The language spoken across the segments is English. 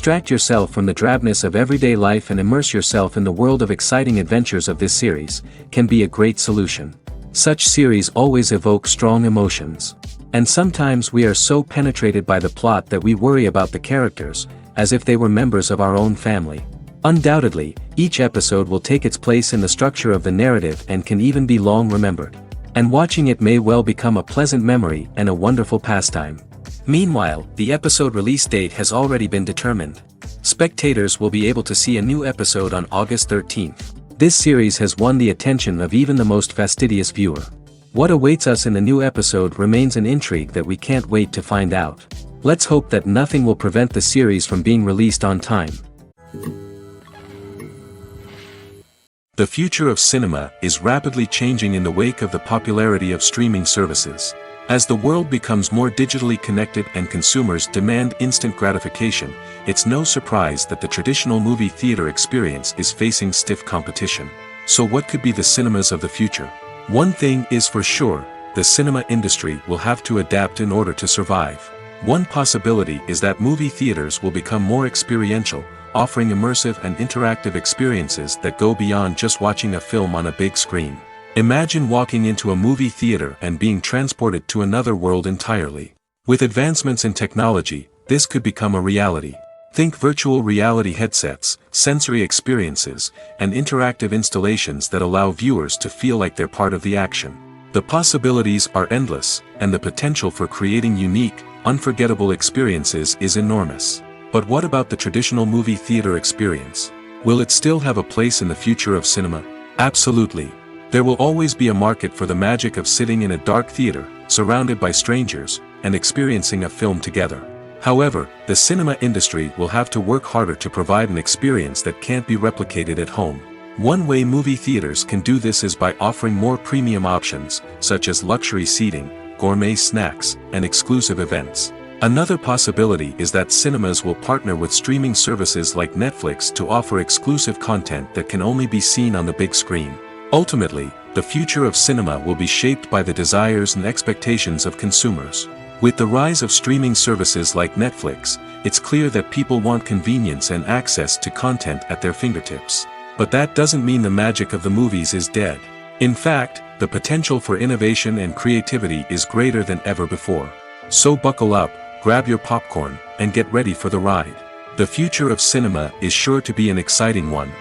Distract yourself from the drabness of everyday life and immerse yourself in the world of exciting adventures of this series, can be a great solution. Such series always evoke strong emotions. And sometimes we are so penetrated by the plot that we worry about the characters, as if they were members of our own family. Undoubtedly, each episode will take its place in the structure of the narrative and can even be long remembered. And watching it may well become a pleasant memory and a wonderful pastime. Meanwhile, the episode release date has already been determined. Spectators will be able to see a new episode on August 13th. This series has won the attention of even the most fastidious viewer. What awaits us in the new episode remains an intrigue that we can't wait to find out. Let's hope that nothing will prevent the series from being released on time. The future of cinema is rapidly changing in the wake of the popularity of streaming services. As the world becomes more digitally connected and consumers demand instant gratification, it's no surprise that the traditional movie theater experience is facing stiff competition. So what could be the cinemas of the future? One thing is for sure, the cinema industry will have to adapt in order to survive. One possibility is that movie theaters will become more experiential, offering immersive and interactive experiences that go beyond just watching a film on a big screen. Imagine walking into a movie theater and being transported to another world entirely. With advancements in technology, this could become a reality. Think virtual reality headsets, sensory experiences, and interactive installations that allow viewers to feel like they're part of the action. The possibilities are endless, and the potential for creating unique, unforgettable experiences is enormous. But what about the traditional movie theater experience? Will it still have a place in the future of cinema? Absolutely. There will always be a market for the magic of sitting in a dark theater, surrounded by strangers, and experiencing a film together. However, the cinema industry will have to work harder to provide an experience that can't be replicated at home. One way movie theaters can do this is by offering more premium options, such as luxury seating, gourmet snacks, and exclusive events. Another possibility is that cinemas will partner with streaming services like Netflix to offer exclusive content that can only be seen on the big screen. Ultimately, the future of cinema will be shaped by the desires and expectations of consumers. With the rise of streaming services like Netflix, it's clear that people want convenience and access to content at their fingertips. But that doesn't mean the magic of the movies is dead. In fact, the potential for innovation and creativity is greater than ever before. So buckle up, grab your popcorn, and get ready for the ride. The future of cinema is sure to be an exciting one.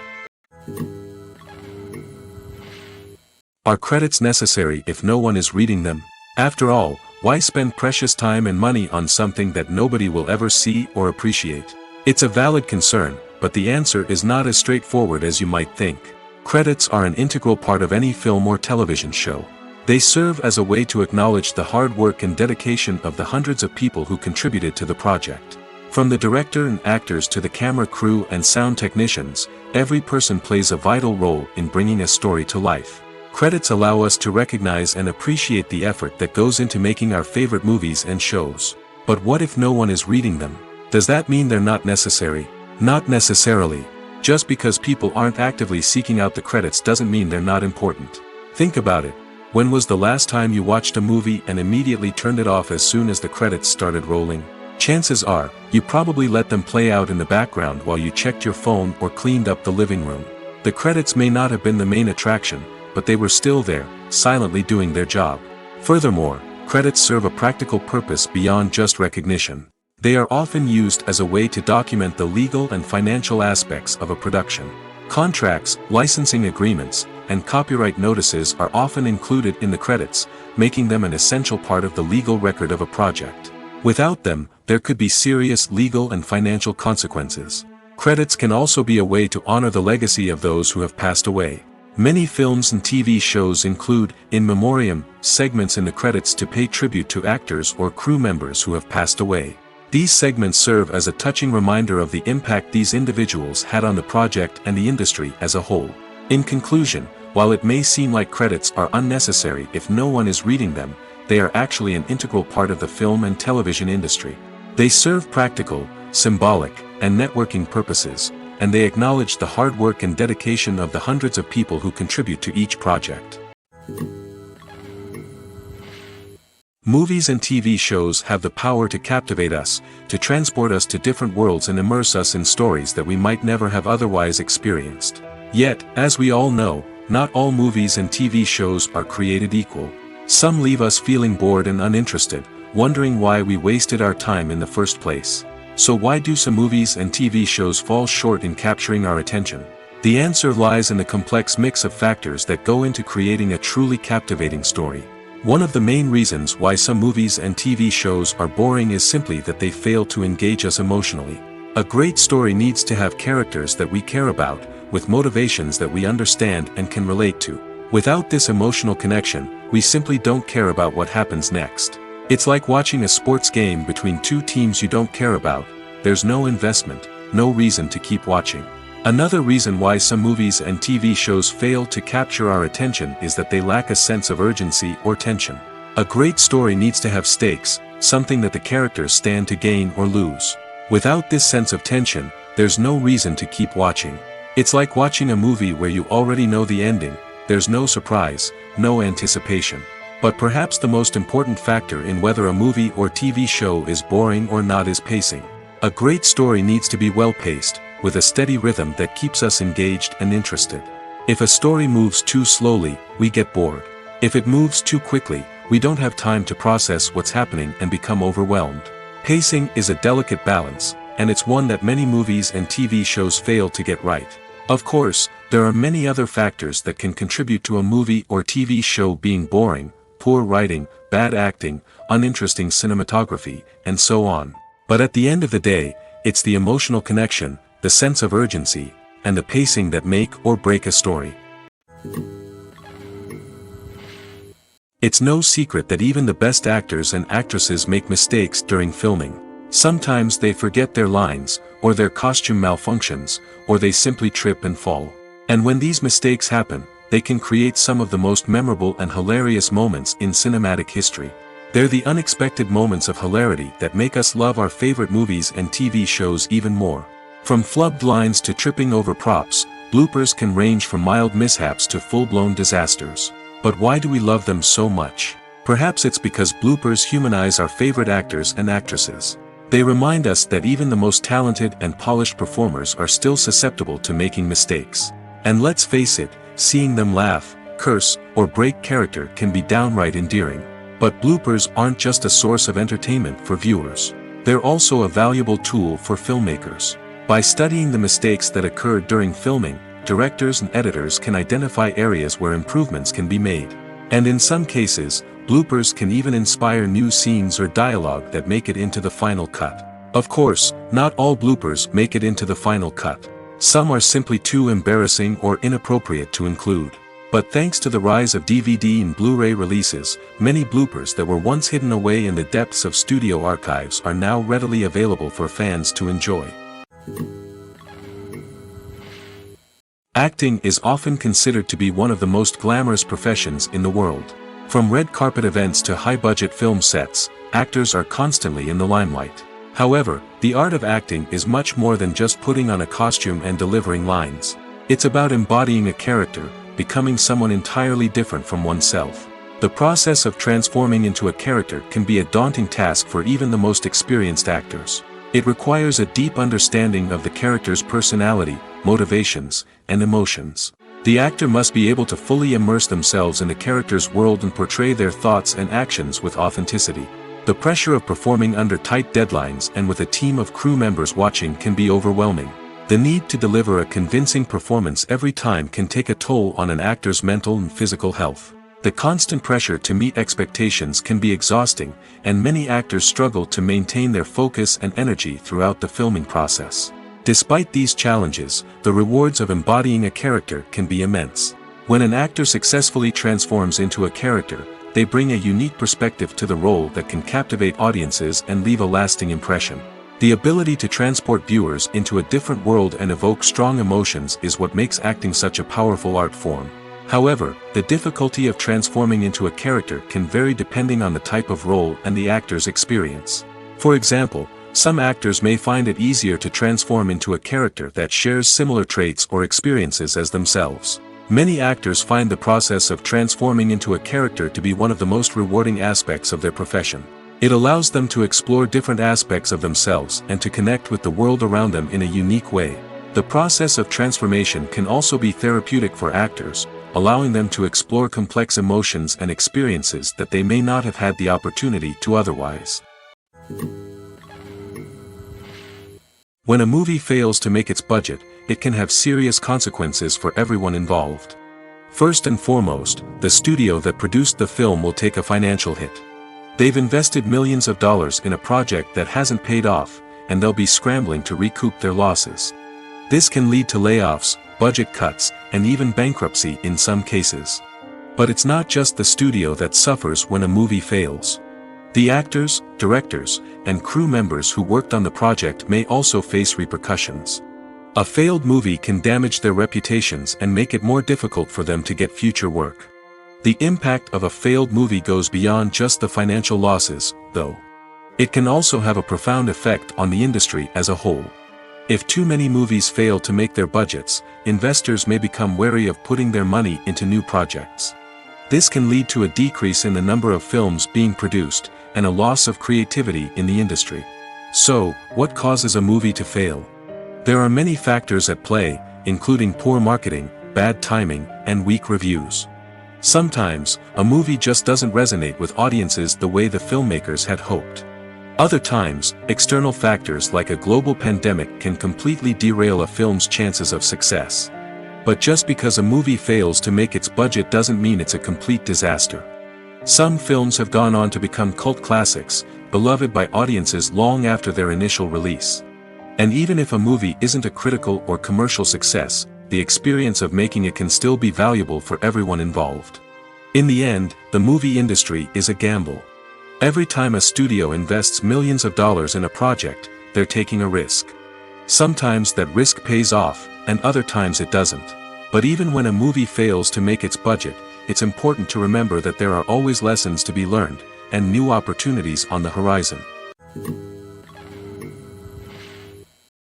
Are credits necessary if no one is reading them? After all, why spend precious time and money on something that nobody will ever see or appreciate? It's a valid concern, but the answer is not as straightforward as you might think. Credits are an integral part of any film or television show. They serve as a way to acknowledge the hard work and dedication of the hundreds of people who contributed to the project. From the director and actors to the camera crew and sound technicians, every person plays a vital role in bringing a story to life. Credits allow us to recognize and appreciate the effort that goes into making our favorite movies and shows. But what if no one is reading them? Does that mean they're not necessary? Not necessarily. Just because people aren't actively seeking out the credits doesn't mean they're not important. Think about it. When was the last time you watched a movie and immediately turned it off as soon as the credits started rolling? Chances are, you probably let them play out in the background while you checked your phone or cleaned up the living room. The credits may not have been the main attraction, but they were still there, silently doing their job. Furthermore, credits serve a practical purpose beyond just recognition. They are often used as a way to document the legal and financial aspects of a production. Contracts, licensing agreements, and copyright notices are often included in the credits, making them an essential part of the legal record of a project. Without them, there could be serious legal and financial consequences. Credits can also be a way to honor the legacy of those who have passed away. Many films and TV shows include, in memoriam, segments in the credits to pay tribute to actors or crew members who have passed away. These segments serve as a touching reminder of the impact these individuals had on the project and the industry as a whole. In conclusion, while it may seem like credits are unnecessary if no one is reading them, they are actually an integral part of the film and television industry. They serve practical, symbolic, and networking purposes, and they acknowledge the hard work and dedication of the hundreds of people who contribute to each project. Movies and TV shows have the power to captivate us, to transport us to different worlds and immerse us in stories that we might never have otherwise experienced. Yet, as we all know, not all movies and TV shows are created equal. Some leave us feeling bored and uninterested, wondering why we wasted our time in the first place. So why do some movies and TV shows fall short in capturing our attention? The answer lies in the complex mix of factors that go into creating a truly captivating story. One of the main reasons why some movies and TV shows are boring is simply that they fail to engage us emotionally. A great story needs to have characters that we care about, with motivations that we understand and can relate to. Without this emotional connection, we simply don't care about what happens next. It's like watching a sports game between two teams you don't care about. There's no investment, no reason to keep watching. Another reason why some movies and TV shows fail to capture our attention is that they lack a sense of urgency or tension. A great story needs to have stakes, something that the characters stand to gain or lose. Without this sense of tension, there's no reason to keep watching. It's like watching a movie where you already know the ending. There's no surprise, no anticipation. But perhaps the most important factor in whether a movie or TV show is boring or not is pacing. A great story needs to be well-paced, with a steady rhythm that keeps us engaged and interested. If a story moves too slowly, we get bored. If it moves too quickly, we don't have time to process what's happening and become overwhelmed. Pacing is a delicate balance, and it's one that many movies and TV shows fail to get right. Of course, there are many other factors that can contribute to a movie or TV show being boring: poor writing, bad acting, uninteresting cinematography, and so on. But at the end of the day, it's the emotional connection, the sense of urgency, and the pacing that make or break a story. It's no secret that even the best actors and actresses make mistakes during filming. Sometimes they forget their lines, or their costume malfunctions, or they simply trip and fall. And when these mistakes happen, they can create some of the most memorable and hilarious moments in cinematic history. They're the unexpected moments of hilarity that make us love our favorite movies and TV shows even more. From flubbed lines to tripping over props, bloopers can range from mild mishaps to full-blown disasters. But why do we love them so much? Perhaps it's because bloopers humanize our favorite actors and actresses. They remind us that even the most talented and polished performers are still susceptible to making mistakes. And let's face it, seeing them laugh, curse, or break character can be downright endearing. But bloopers aren't just a source of entertainment for viewers. They're also a valuable tool for filmmakers. By studying the mistakes that occurred during filming, directors and editors can identify areas where improvements can be made. And in some cases, bloopers can even inspire new scenes or dialogue that make it into the final cut. Of course, not all bloopers make it into the final cut. Some are simply too embarrassing or inappropriate to include. But thanks to the rise of DVD and Blu-ray releases, many bloopers that were once hidden away in the depths of studio archives are now readily available for fans to enjoy. Acting is often considered to be one of the most glamorous professions in the world. From red carpet events to high-budget film sets, actors are constantly in the limelight. However, the art of acting is much more than just putting on a costume and delivering lines. It's about embodying a character, becoming someone entirely different from oneself. The process of transforming into a character can be a daunting task for even the most experienced actors. It requires a deep understanding of the character's personality, motivations, and emotions. The actor must be able to fully immerse themselves in the character's world and portray their thoughts and actions with authenticity. The pressure of performing under tight deadlines and with a team of crew members watching can be overwhelming. The need to deliver a convincing performance every time can take a toll on an actor's mental and physical health. The constant pressure to meet expectations can be exhausting, and many actors struggle to maintain their focus and energy throughout the filming process. Despite these challenges, the rewards of embodying a character can be immense. When an actor successfully transforms into a character, they bring a unique perspective to the role that can captivate audiences and leave a lasting impression. The ability to transport viewers into a different world and evoke strong emotions is what makes acting such a powerful art form. However, the difficulty of transforming into a character can vary depending on the type of role and the actor's experience. For example, some actors may find it easier to transform into a character that shares similar traits or experiences as themselves. Many actors find the process of transforming into a character to be one of the most rewarding aspects of their profession. It allows them to explore different aspects of themselves and to connect with the world around them in a unique way. The process of transformation can also be therapeutic for actors, allowing them to explore complex emotions and experiences that they may not have had the opportunity to otherwise. When a movie fails to make its budget, it can have serious consequences for everyone involved. First and foremost, the studio that produced the film will take a financial hit. They've invested millions of dollars in a project that hasn't paid off, and they'll be scrambling to recoup their losses. This can lead to layoffs, budget cuts, and even bankruptcy in some cases. But it's not just the studio that suffers when a movie fails. The actors, directors, and crew members who worked on the project may also face repercussions. A failed movie can damage their reputations and make it more difficult for them to get future work. The impact of a failed movie goes beyond just the financial losses, though. It can also have a profound effect on the industry as a whole. If too many movies fail to make their budgets, investors may become wary of putting their money into new projects. This can lead to a decrease in the number of films being produced, and a loss of creativity in the industry. So, what causes a movie to fail? There are many factors at play, including poor marketing, bad timing, and weak reviews. Sometimes, a movie just doesn't resonate with audiences the way the filmmakers had hoped. Other times, external factors like a global pandemic can completely derail a film's chances of success. But just because a movie fails to make its budget doesn't mean it's a complete disaster. Some films have gone on to become cult classics, beloved by audiences long after their initial release. And even if a movie isn't a critical or commercial success, the experience of making it can still be valuable for everyone involved. In the end, the movie industry is a gamble. Every time a studio invests millions of dollars in a project, they're taking a risk. Sometimes that risk pays off, and other times it doesn't. But even when a movie fails to make its budget, it's important to remember that there are always lessons to be learned, and new opportunities on the horizon.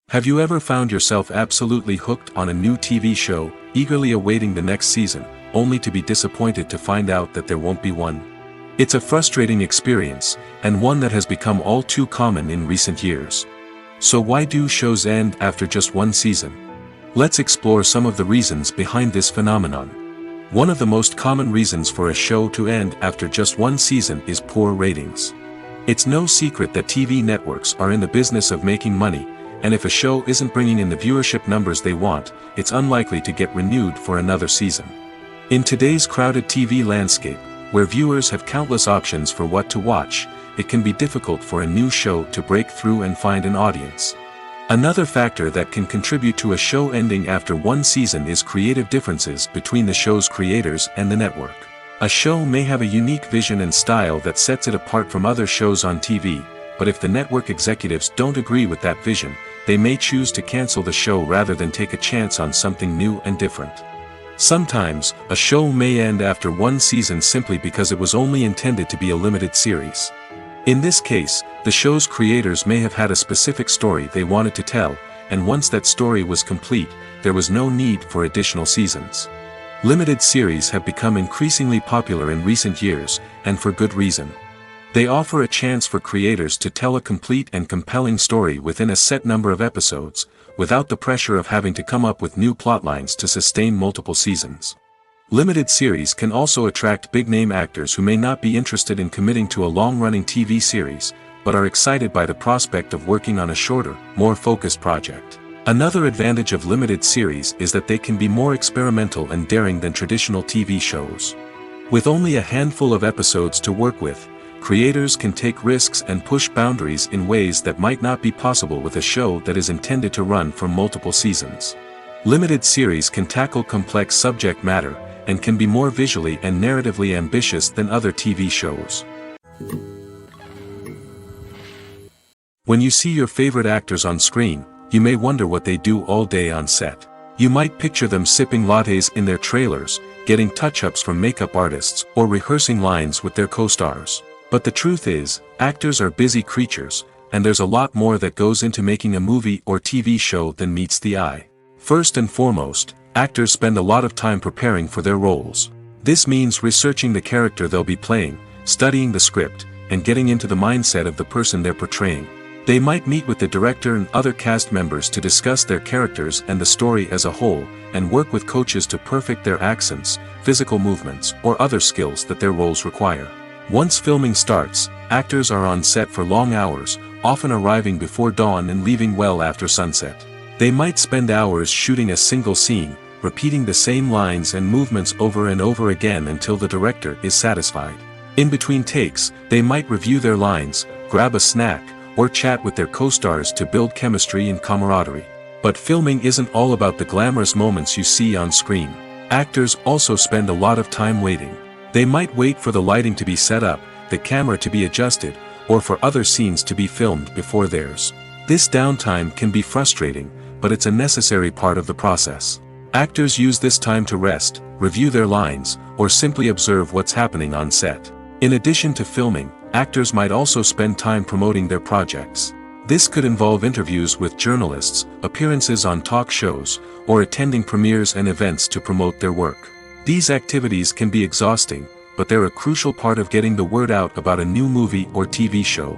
Have you ever found yourself absolutely hooked on a new TV show, eagerly awaiting the next season, only to be disappointed to find out that there won't be one? It's a frustrating experience, and one that has become all too common in recent years. So why do shows end after just one season? Let's explore some of the reasons behind this phenomenon. One of the most common reasons for a show to end after just one season is poor ratings. It's no secret that TV networks are in the business of making money, and if a show isn't bringing in the viewership numbers they want, it's unlikely to get renewed for another season. In today's crowded TV landscape, where viewers have countless options for what to watch, it can be difficult for a new show to break through and find an audience. Another factor that can contribute to a show ending after one season is creative differences between the show's creators and the network. A show may have a unique vision and style that sets it apart from other shows on TV, but if the network executives don't agree with that vision, they may choose to cancel the show rather than take a chance on something new and different. Sometimes, a show may end after one season simply because it was only intended to be a limited series. In this case, the show's creators may have had a specific story they wanted to tell, and once that story was complete, there was no need for additional seasons. Limited series have become increasingly popular in recent years, and for good reason. They offer a chance for creators to tell a complete and compelling story within a set number of episodes, without the pressure of having to come up with new plotlines to sustain multiple seasons. Limited series can also attract big-name actors who may not be interested in committing to a long-running TV series, but are excited by the prospect of working on a shorter, more focused project. Another advantage of limited series is that they can be more experimental and daring than traditional TV shows. With only a handful of episodes to work with, creators can take risks and push boundaries in ways that might not be possible with a show that is intended to run for multiple seasons. Limited series can tackle complex subject matter, and can be more visually and narratively ambitious than other TV shows. When you see your favorite actors on screen, you may wonder what they do all day on set. You might picture them sipping lattes in their trailers, getting touch-ups from makeup artists, or rehearsing lines with their co-stars. But the truth is, actors are busy creatures, and there's a lot more that goes into making a movie or TV show than meets the eye. First and foremost, actors spend a lot of time preparing for their roles. This means researching the character they'll be playing, studying the script, and getting into the mindset of the person they're portraying. They might meet with the director and other cast members to discuss their characters and the story as a whole, and work with coaches to perfect their accents, physical movements, or other skills that their roles require. Once filming starts, actors are on set for long hours, often arriving before dawn and leaving well after sunset. They might spend hours shooting a single scene, repeating the same lines and movements over and over again until the director is satisfied. In between takes, they might review their lines, grab a snack, or chat with their co-stars to build chemistry and camaraderie. But filming isn't all about the glamorous moments you see on screen. Actors also spend a lot of time waiting. They might wait for the lighting to be set up, the camera to be adjusted, or for other scenes to be filmed before theirs. This downtime can be frustrating, but it's a necessary part of the process. Actors use this time to rest, review their lines, or simply observe what's happening on set. In addition to filming, actors might also spend time promoting their projects. This could involve interviews with journalists, appearances on talk shows, or attending premieres and events to promote their work. These activities can be exhausting, but they're a crucial part of getting the word out about a new movie or TV show.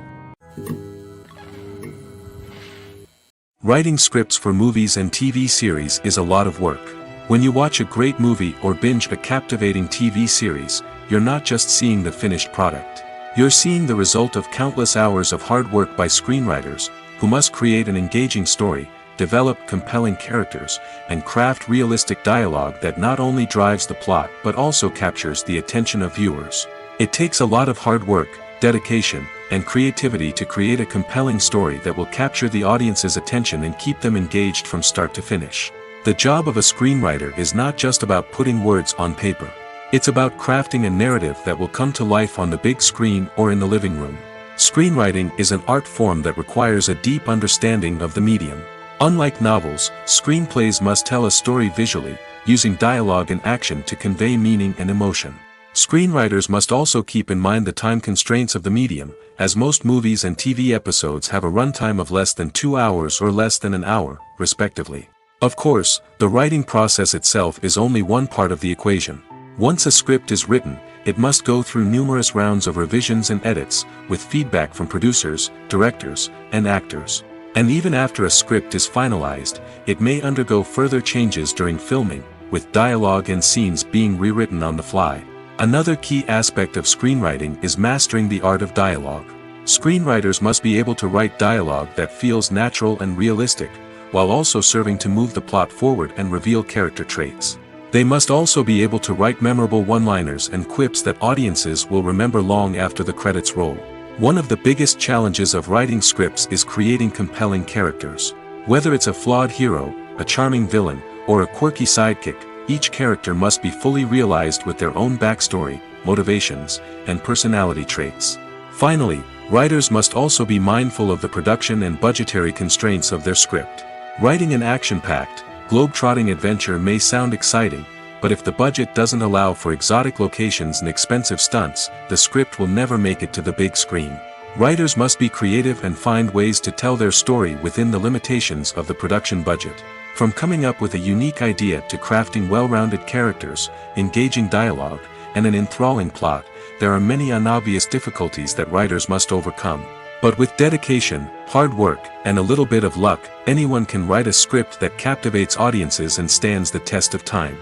Writing scripts for movies and TV series is a lot of work. When you watch a great movie or binge a captivating TV series, you're not just seeing the finished product. You're seeing the result of countless hours of hard work by screenwriters, who must create an engaging story, develop compelling characters, and craft realistic dialogue that not only drives the plot but also captures the attention of viewers. It takes a lot of hard work, dedication, and creativity to create a compelling story that will capture the audience's attention and keep them engaged from start to finish. The job of a screenwriter is not just about putting words on paper. It's about crafting a narrative that will come to life on the big screen or in the living room. Screenwriting is an art form that requires a deep understanding of the medium. Unlike novels, screenplays must tell a story visually, using dialogue and action to convey meaning and emotion. Screenwriters must also keep in mind the time constraints of the medium, as most movies and TV episodes have a runtime of less than 2 hours or less than an hour, respectively. Of course, the writing process itself is only one part of the equation. Once a script is written, it must go through numerous rounds of revisions and edits, with feedback from producers, directors, and actors. And even after a script is finalized, it may undergo further changes during filming, with dialogue and scenes being rewritten on the fly. Another key aspect of screenwriting is mastering the art of dialogue. Screenwriters must be able to write dialogue that feels natural and realistic, while also serving to move the plot forward and reveal character traits. They must also be able to write memorable one-liners and quips that audiences will remember long after the credits roll. One of the biggest challenges of writing scripts is creating compelling characters. Whether it's a flawed hero, a charming villain, or a quirky sidekick, each character must be fully realized with their own backstory, motivations, and personality traits. Finally, writers must also be mindful of the production and budgetary constraints of their script. Writing an action-packed, globe-trotting adventure may sound exciting, but if the budget doesn't allow for exotic locations and expensive stunts, the script will never make it to the big screen. Writers must be creative and find ways to tell their story within the limitations of the production budget. From coming up with a unique idea to crafting well-rounded characters, engaging dialogue, and an enthralling plot, there are many unobvious difficulties that writers must overcome. But with dedication, hard work, and a little bit of luck, anyone can write a script that captivates audiences and stands the test of time.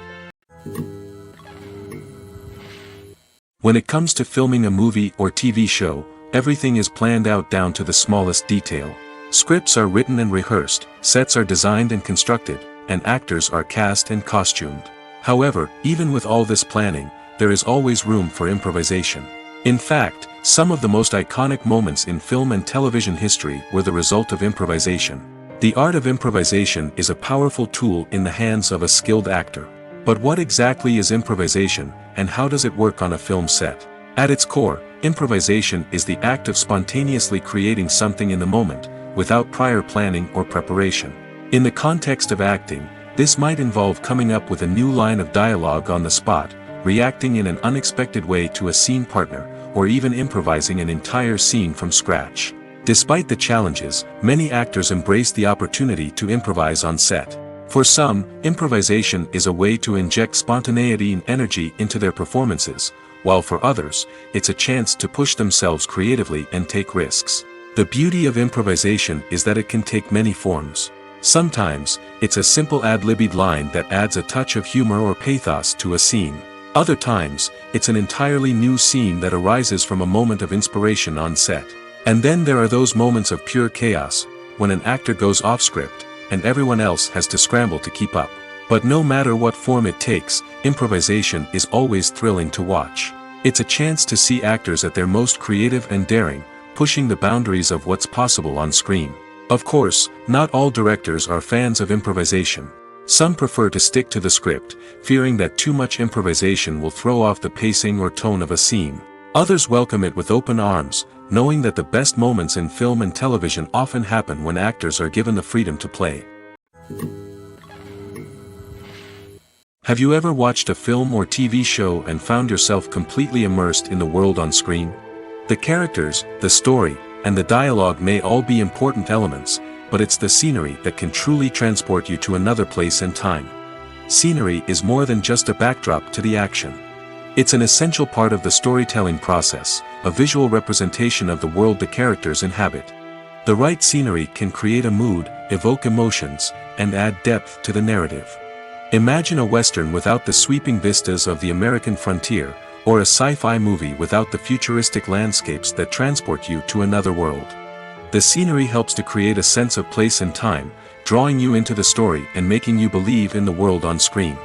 When it comes to filming a movie or TV show, everything is planned out down to the smallest detail. Scripts are written and rehearsed, sets are designed and constructed, and actors are cast and costumed. However, even with all this planning, there is always room for improvisation. In fact, some of the most iconic moments in film and television history were the result of improvisation. The art of improvisation is a powerful tool in the hands of a skilled actor. But what exactly is improvisation, and how does it work on a film set? At its core, improvisation is the act of spontaneously creating something in the moment, without prior planning or preparation. In the context of acting, this might involve coming up with a new line of dialogue on the spot, reacting in an unexpected way to a scene partner, or even improvising an entire scene from scratch. Despite the challenges, many actors embrace the opportunity to improvise on set. For some, improvisation is a way to inject spontaneity and energy into their performances, while for others, it's a chance to push themselves creatively and take risks. The beauty of improvisation is that it can take many forms. Sometimes, it's a simple ad-libbed line that adds a touch of humor or pathos to a scene. Other times, it's an entirely new scene that arises from a moment of inspiration on set. And then there are those moments of pure chaos, when an actor goes off script, and everyone else has to scramble to keep up. But no matter what form it takes, improvisation is always thrilling to watch. It's a chance to see actors at their most creative and daring, pushing the boundaries of what's possible on screen. Of course, not all directors are fans of improvisation. Some prefer to stick to the script, fearing that too much improvisation will throw off the pacing or tone of a scene. Others welcome it with open arms, knowing that the best moments in film and television often happen when actors are given the freedom to play. Have you ever watched a film or TV show and found yourself completely immersed in the world on screen? The characters, the story, and the dialogue may all be important elements, but it's the scenery that can truly transport you to another place and time. Scenery is more than just a backdrop to the action. It's an essential part of the storytelling process, a visual representation of the world the characters inhabit. The right scenery can create a mood, evoke emotions, and add depth to the narrative. Imagine a Western without the sweeping vistas of the American frontier, or a sci-fi movie without the futuristic landscapes that transport you to another world. The scenery helps to create a sense of place and time, drawing you into the story and making you believe in the world on screen.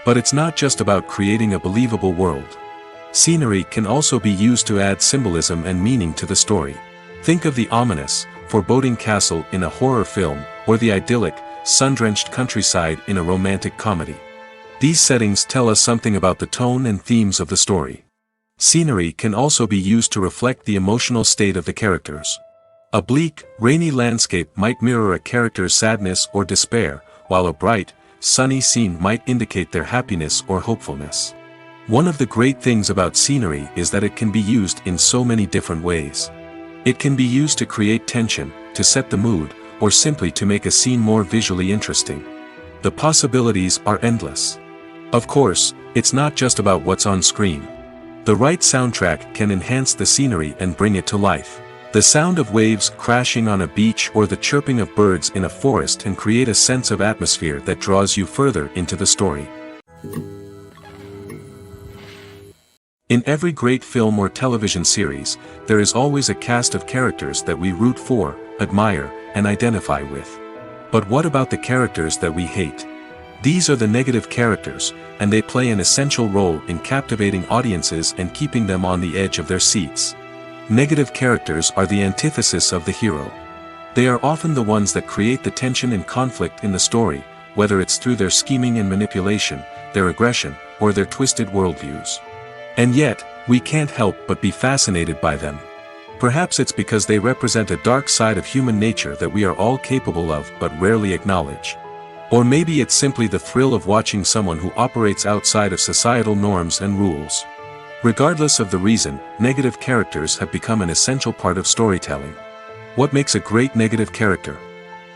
But it's not just about creating a believable world. Scenery can also be used to add symbolism and meaning to the story. Think of the ominous, foreboding castle in a horror film, or the idyllic, sun-drenched countryside in a romantic comedy. These settings tell us something about the tone and themes of the story. Scenery can also be used to reflect the emotional state of the characters. A bleak, rainy landscape might mirror a character's sadness or despair, while a bright, sunny scene might indicate their happiness or hopefulness. One of the great things about scenery is that it can be used in so many different ways. It can be used to create tension, to set the mood, or simply to make a scene more visually interesting. The possibilities are endless. Of course, it's not just about what's on screen. The right soundtrack can enhance the scenery and bring it to life. The sound of waves crashing on a beach or the chirping of birds in a forest can create a sense of atmosphere that draws you further into the story. In every great film or television series, there is always a cast of characters that we root for, admire, and identify with. But what about the characters that we hate? These are the negative characters, and they play an essential role in captivating audiences and keeping them on the edge of their seats. Negative characters are the antithesis of the hero. They are often the ones that create the tension and conflict in the story, whether it's through their scheming and manipulation, their aggression, or their twisted worldviews. And yet, we can't help but be fascinated by them. Perhaps it's because they represent a dark side of human nature that we are all capable of but rarely acknowledge. Or maybe it's simply the thrill of watching someone who operates outside of societal norms and rules. Regardless of the reason, negative characters have become an essential part of storytelling. What makes a great negative character?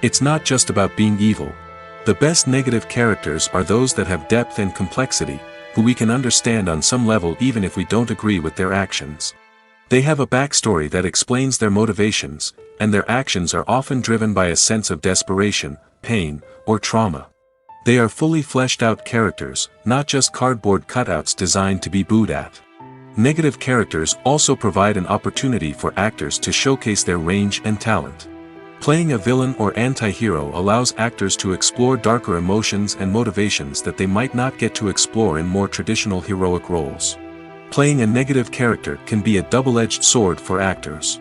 It's not just about being evil. The best negative characters are those that have depth and complexity, who we can understand on some level even if we don't agree with their actions. They have a backstory that explains their motivations, and their actions are often driven by a sense of desperation, pain, or trauma. They are fully fleshed out characters, not just cardboard cutouts designed to be booed at. Negative characters also provide an opportunity for actors to showcase their range and talent. Playing a villain or anti-hero allows actors to explore darker emotions and motivations that they might not get to explore in more traditional heroic roles. Playing a negative character can be a double-edged sword for actors.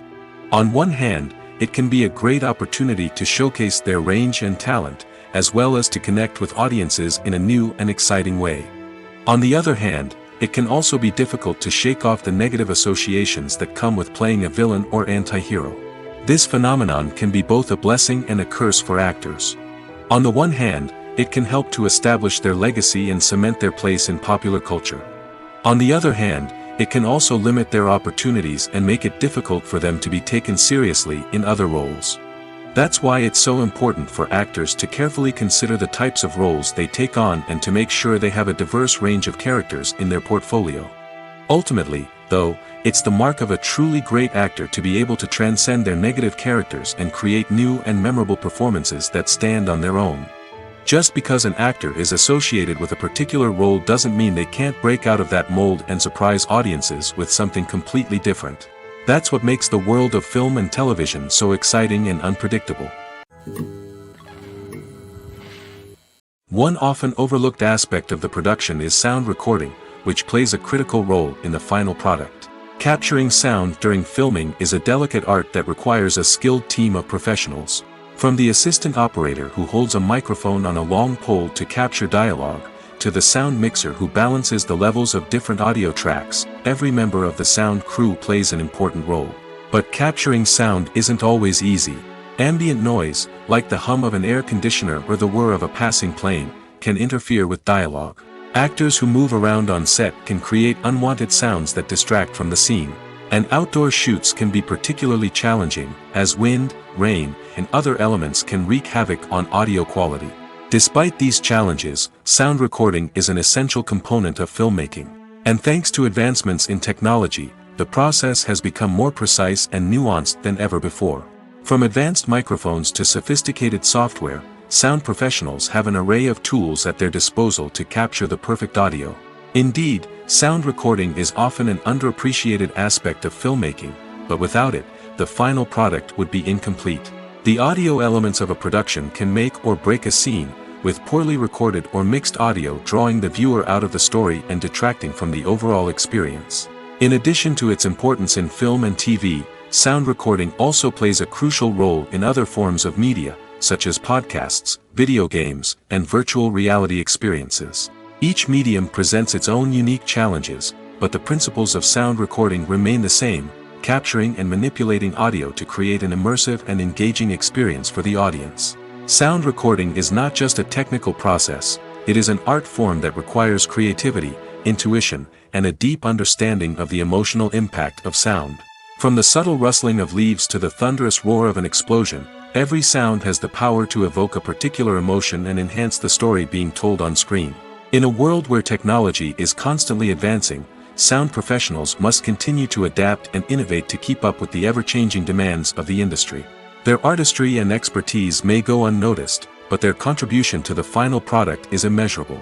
On one hand, it can be a great opportunity to showcase their range and talent, as well as to connect with audiences in a new and exciting way. On the other hand, it can also be difficult to shake off the negative associations that come with playing a villain or anti-hero. This phenomenon can be both a blessing and a curse for actors. On the one hand, it can help to establish their legacy and cement their place in popular culture. On the other hand, it can also limit their opportunities and make it difficult for them to be taken seriously in other roles. That's why it's so important for actors to carefully consider the types of roles they take on and to make sure they have a diverse range of characters in their portfolio. Ultimately, though, it's the mark of a truly great actor to be able to transcend their negative characters and create new and memorable performances that stand on their own. Just because an actor is associated with a particular role doesn't mean they can't break out of that mold and surprise audiences with something completely different. That's what makes the world of film and television so exciting and unpredictable. One often overlooked aspect of the production is sound recording, which plays a critical role in the final product. Capturing sound during filming is a delicate art that requires a skilled team of professionals. From the assistant operator who holds a microphone on a long pole to capture dialogue, to the sound mixer who balances the levels of different audio tracks, every member of the sound crew plays an important role. But capturing sound isn't always easy. Ambient noise, like the hum of an air conditioner or the whir of a passing plane, can interfere with dialogue. Actors who move around on set can create unwanted sounds that distract from the scene. And outdoor shoots can be particularly challenging, as wind, rain, and other elements can wreak havoc on audio quality. Despite these challenges, sound recording is an essential component of filmmaking. And thanks to advancements in technology, the process has become more precise and nuanced than ever before. From advanced microphones to sophisticated software, sound professionals have an array of tools at their disposal to capture the perfect audio. Indeed, sound recording is often an underappreciated aspect of filmmaking, but without it, the final product would be incomplete. The audio elements of a production can make or break a scene, with poorly recorded or mixed audio drawing the viewer out of the story and detracting from the overall experience. In addition to its importance in film and TV, sound recording also plays a crucial role in other forms of media, such as podcasts, video games, and virtual reality experiences. Each medium presents its own unique challenges, but the principles of sound recording remain the same, capturing and manipulating audio to create an immersive and engaging experience for the audience. Sound recording is not just a technical process, it is an art form that requires creativity, intuition, and a deep understanding of the emotional impact of sound. From the subtle rustling of leaves to the thunderous roar of an explosion, every sound has the power to evoke a particular emotion and enhance the story being told on screen. In a world where technology is constantly advancing, sound professionals must continue to adapt and innovate to keep up with the ever-changing demands of the industry. Their artistry and expertise may go unnoticed, but their contribution to the final product is immeasurable.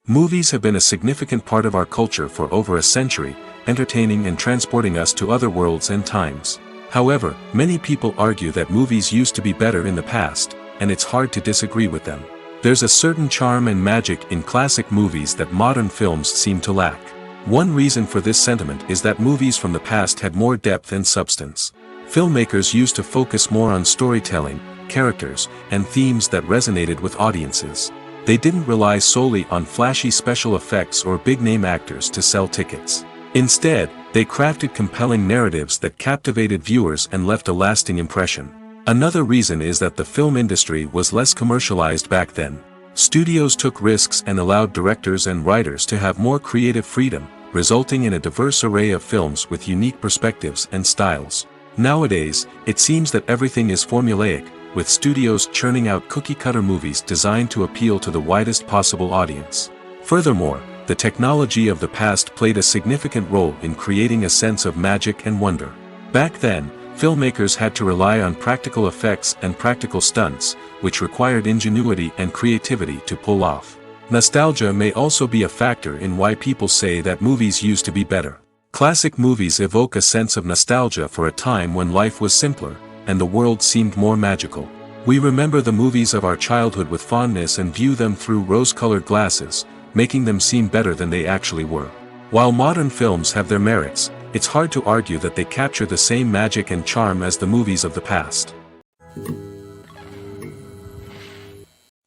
Movies have been a significant part of our culture for over a century, entertaining and transporting us to other worlds and times. However, many people argue that movies used to be better in the past, and it's hard to disagree with them. There's a certain charm and magic in classic movies that modern films seem to lack. One reason for this sentiment is that movies from the past had more depth and substance. Filmmakers used to focus more on storytelling, characters, and themes that resonated with audiences. They didn't rely solely on flashy special effects or big-name actors to sell tickets. Instead, they crafted compelling narratives that captivated viewers and left a lasting impression. Another reason is that the film industry was less commercialized back then. Studios took risks and allowed directors and writers to have more creative freedom, resulting in a diverse array of films with unique perspectives and styles. Nowadays, it seems that everything is formulaic, with studios churning out cookie-cutter movies designed to appeal to the widest possible audience. Furthermore, the technology of the past played a significant role in creating a sense of magic and wonder. Back then, filmmakers had to rely on practical effects and practical stunts, which required ingenuity and creativity to pull off. Nostalgia may also be a factor in why people say that movies used to be better. Classic movies evoke a sense of nostalgia for a time when life was simpler, and the world seemed more magical. We remember the movies of our childhood with fondness and view them through rose-colored glasses, making them seem better than they actually were. While modern films have their merits, it's hard to argue that they capture the same magic and charm as the movies of the past.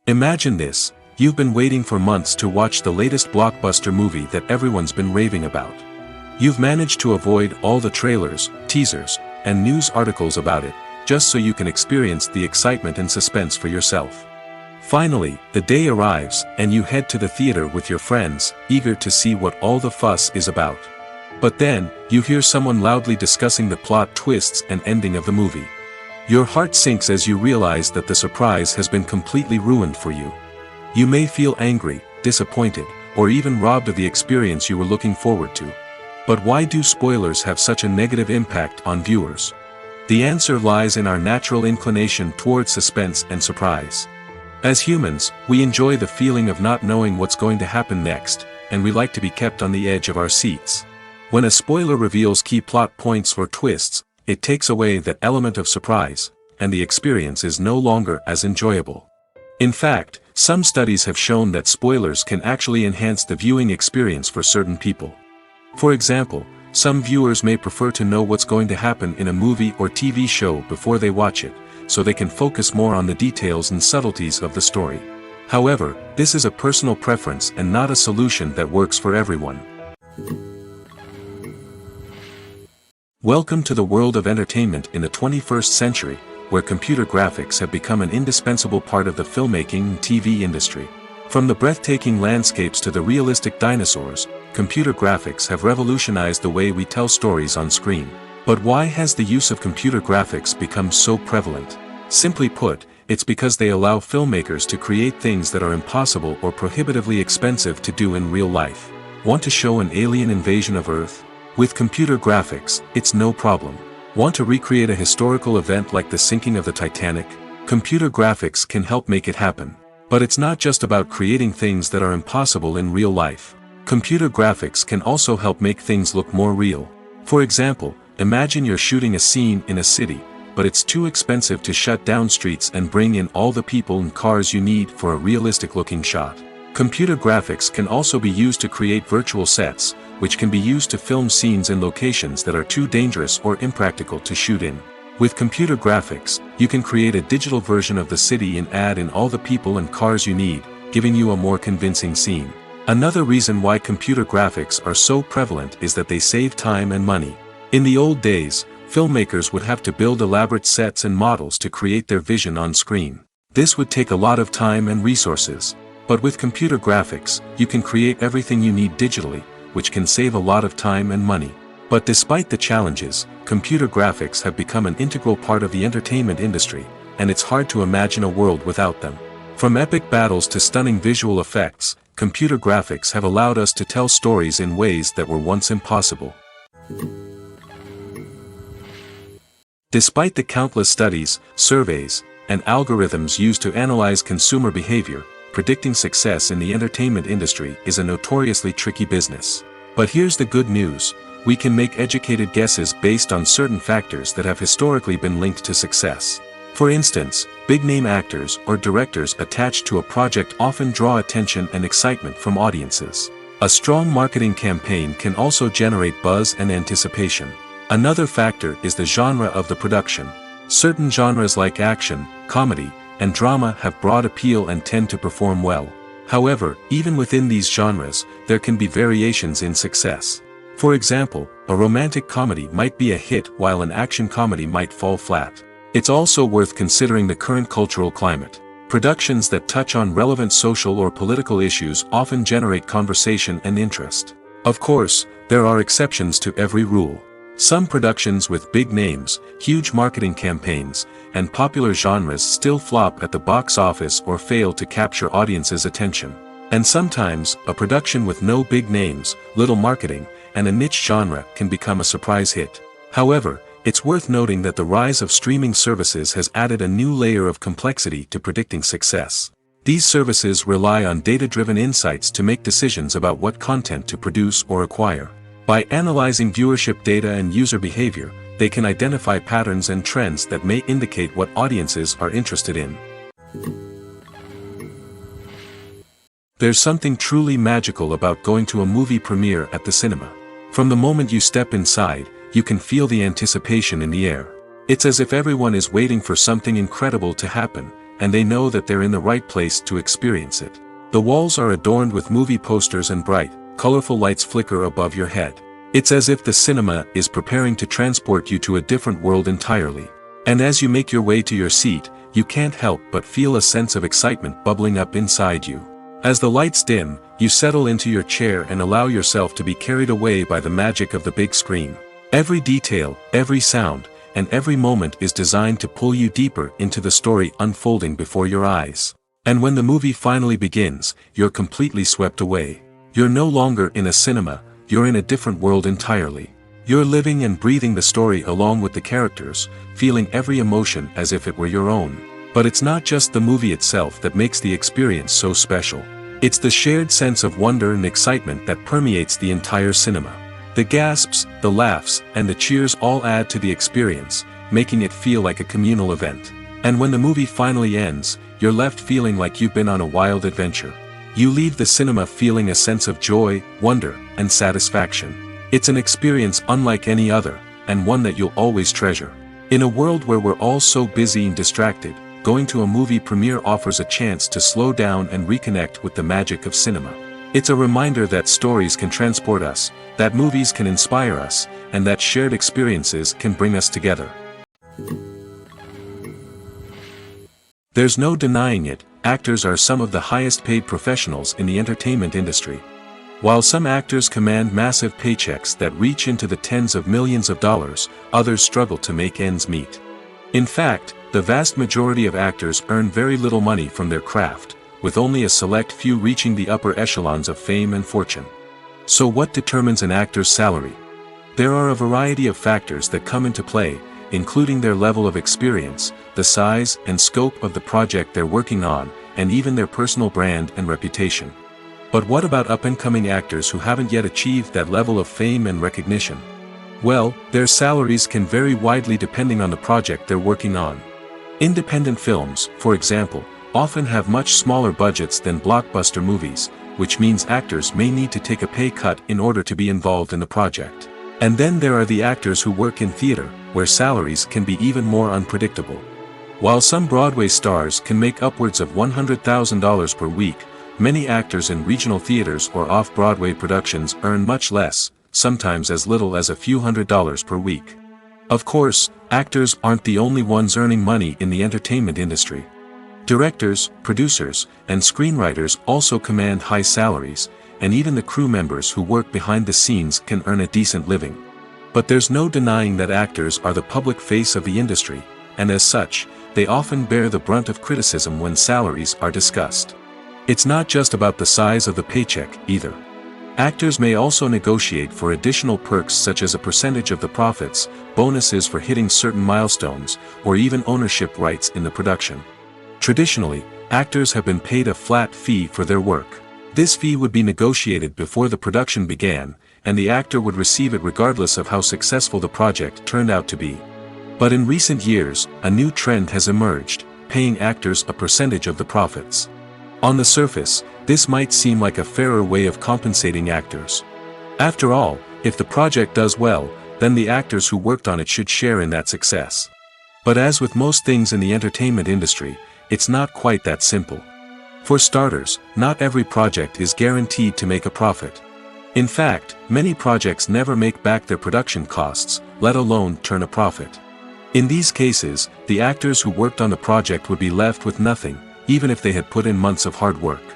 Imagine this: you've been waiting for months to watch the latest blockbuster movie that everyone's been raving about. You've managed to avoid all the trailers, teasers, and news articles about it, just so you can experience the excitement and suspense for yourself. Finally, the day arrives, and you head to the theater with your friends, eager to see what all the fuss is about. But then, you hear someone loudly discussing the plot twists and ending of the movie. Your heart sinks as you realize that the surprise has been completely ruined for you. You may feel angry, disappointed, or even robbed of the experience you were looking forward to. But why do spoilers have such a negative impact on viewers? The answer lies in our natural inclination toward suspense and surprise. As humans, we enjoy the feeling of not knowing what's going to happen next, and we like to be kept on the edge of our seats. When a spoiler reveals key plot points or twists, it takes away that element of surprise, and the experience is no longer as enjoyable. In fact, some studies have shown that spoilers can actually enhance the viewing experience for certain people. For example, some viewers may prefer to know what's going to happen in a movie or TV show before they watch it, so they can focus more on the details and subtleties of the story. However, this is a personal preference and not a solution that works for everyone. Welcome to the world of entertainment in the 21st century, where computer graphics have become an indispensable part of the filmmaking and TV industry. From the breathtaking landscapes to the realistic dinosaurs, computer graphics have revolutionized the way we tell stories on screen. But why has the use of computer graphics become so prevalent? Simply put, it's because they allow filmmakers to create things that are impossible or prohibitively expensive to do in real life. Want to show an alien invasion of Earth? With computer graphics, it's no problem. Want to recreate a historical event like the sinking of the Titanic? Computer graphics can help make it happen. But it's not just about creating things that are impossible in real life. Computer graphics can also help make things look more real. For example, imagine you're shooting a scene in a city, but it's too expensive to shut down streets and bring in all the people and cars you need for a realistic-looking shot. Computer graphics can also be used to create virtual sets, which can be used to film scenes in locations that are too dangerous or impractical to shoot in. With computer graphics, you can create a digital version of the city and add in all the people and cars you need, giving you a more convincing scene. Another reason why computer graphics are so prevalent is that they save time and money. In the old days, filmmakers would have to build elaborate sets and models to create their vision on screen. This would take a lot of time and resources. But with computer graphics, you can create everything you need digitally, which can save a lot of time and money. But despite the challenges, computer graphics have become an integral part of the entertainment industry, and it's hard to imagine a world without them. From epic battles to stunning visual effects, computer graphics have allowed us to tell stories in ways that were once impossible. Despite the countless studies, surveys, and algorithms used to analyze consumer behavior, predicting success in the entertainment industry is a notoriously tricky business. But here's the good news: we can make educated guesses based on certain factors that have historically been linked to success. For instance, big-name actors or directors attached to a project often draw attention and excitement from audiences. A strong marketing campaign can also generate buzz and anticipation. Another factor is the genre of the production. Certain genres like action, comedy, and drama have broad appeal and tend to perform well. However, even within these genres, there can be variations in success. For example, a romantic comedy might be a hit while an action comedy might fall flat. It's also worth considering the current cultural climate. Productions that touch on relevant social or political issues often generate conversation and interest. Of course, there are exceptions to every rule. Some productions with big names, huge marketing campaigns, and popular genres still flop at the box office or fail to capture audiences' attention. And sometimes, a production with no big names, little marketing, and a niche genre can become a surprise hit. However, it's worth noting that the rise of streaming services has added a new layer of complexity to predicting success. These services rely on data-driven insights to make decisions about what content to produce or acquire. By analyzing viewership data and user behavior, they can identify patterns and trends that may indicate what audiences are interested in. There's something truly magical about going to a movie premiere at the cinema. From the moment you step inside, you can feel the anticipation in the air. It's as if everyone is waiting for something incredible to happen, and they know that they're in the right place to experience it. The walls are adorned with movie posters and bright, colorful lights flicker above your head. It's as if the cinema is preparing to transport you to a different world entirely. And as you make your way to your seat, you can't help but feel a sense of excitement bubbling up inside you. As the lights dim, you settle into your chair and allow yourself to be carried away by the magic of the big screen. Every detail, every sound, and every moment is designed to pull you deeper into the story unfolding before your eyes. And when the movie finally begins, you're completely swept away. You're no longer in a cinema, you're in a different world entirely. You're living and breathing the story along with the characters, feeling every emotion as if it were your own. But it's not just the movie itself that makes the experience so special. It's the shared sense of wonder and excitement that permeates the entire cinema. The gasps, the laughs, and the cheers all add to the experience, making it feel like a communal event. And when the movie finally ends, you're left feeling like you've been on a wild adventure. You leave the cinema feeling a sense of joy, wonder, and satisfaction. It's an experience unlike any other, and one that you'll always treasure. In a world where we're all so busy and distracted, going to a movie premiere offers a chance to slow down and reconnect with the magic of cinema. It's a reminder that stories can transport us, that movies can inspire us, and that shared experiences can bring us together. There's no denying it, actors are some of the highest paid professionals in the entertainment industry. While some actors command massive paychecks that reach into the tens of millions of dollars, others struggle to make ends meet. In fact, the vast majority of actors earn very little money from their craft, with only a select few reaching the upper echelons of fame and fortune. So what determines an actor's salary? There are a variety of factors that come into play, including their level of experience, the size and scope of the project they're working on, and even their personal brand and reputation. But what about up-and-coming actors who haven't yet achieved that level of fame and recognition? Well, their salaries can vary widely depending on the project they're working on. Independent films, for example, often have much smaller budgets than blockbuster movies, which means actors may need to take a pay cut in order to be involved in the project. And then there are the actors who work in theater, where salaries can be even more unpredictable. While some Broadway stars can make upwards of $100,000 per week, many actors in regional theaters or off-Broadway productions earn much less, sometimes as little as a few $100s per week. Of course, actors aren't the only ones earning money in the entertainment industry. Directors, producers, and screenwriters also command high salaries, and even the crew members who work behind the scenes can earn a decent living. But there's no denying that actors are the public face of the industry, and as such, they often bear the brunt of criticism when salaries are discussed. It's not just about the size of the paycheck, either. Actors may also negotiate for additional perks such as a percentage of the profits, bonuses for hitting certain milestones, or even ownership rights in the production. Traditionally, actors have been paid a flat fee for their work. This fee would be negotiated before the production began, and the actor would receive it regardless of how successful the project turned out to be. But in recent years, a new trend has emerged, paying actors a percentage of the profits. On the surface, this might seem like a fairer way of compensating actors. After all, if the project does well, then the actors who worked on it should share in that success. But as with most things in the entertainment industry, it's not quite that simple. For starters, not every project is guaranteed to make a profit. In fact, many projects never make back their production costs, let alone turn a profit. In these cases, the actors who worked on the project would be left with nothing, even if they had put in months of hard work.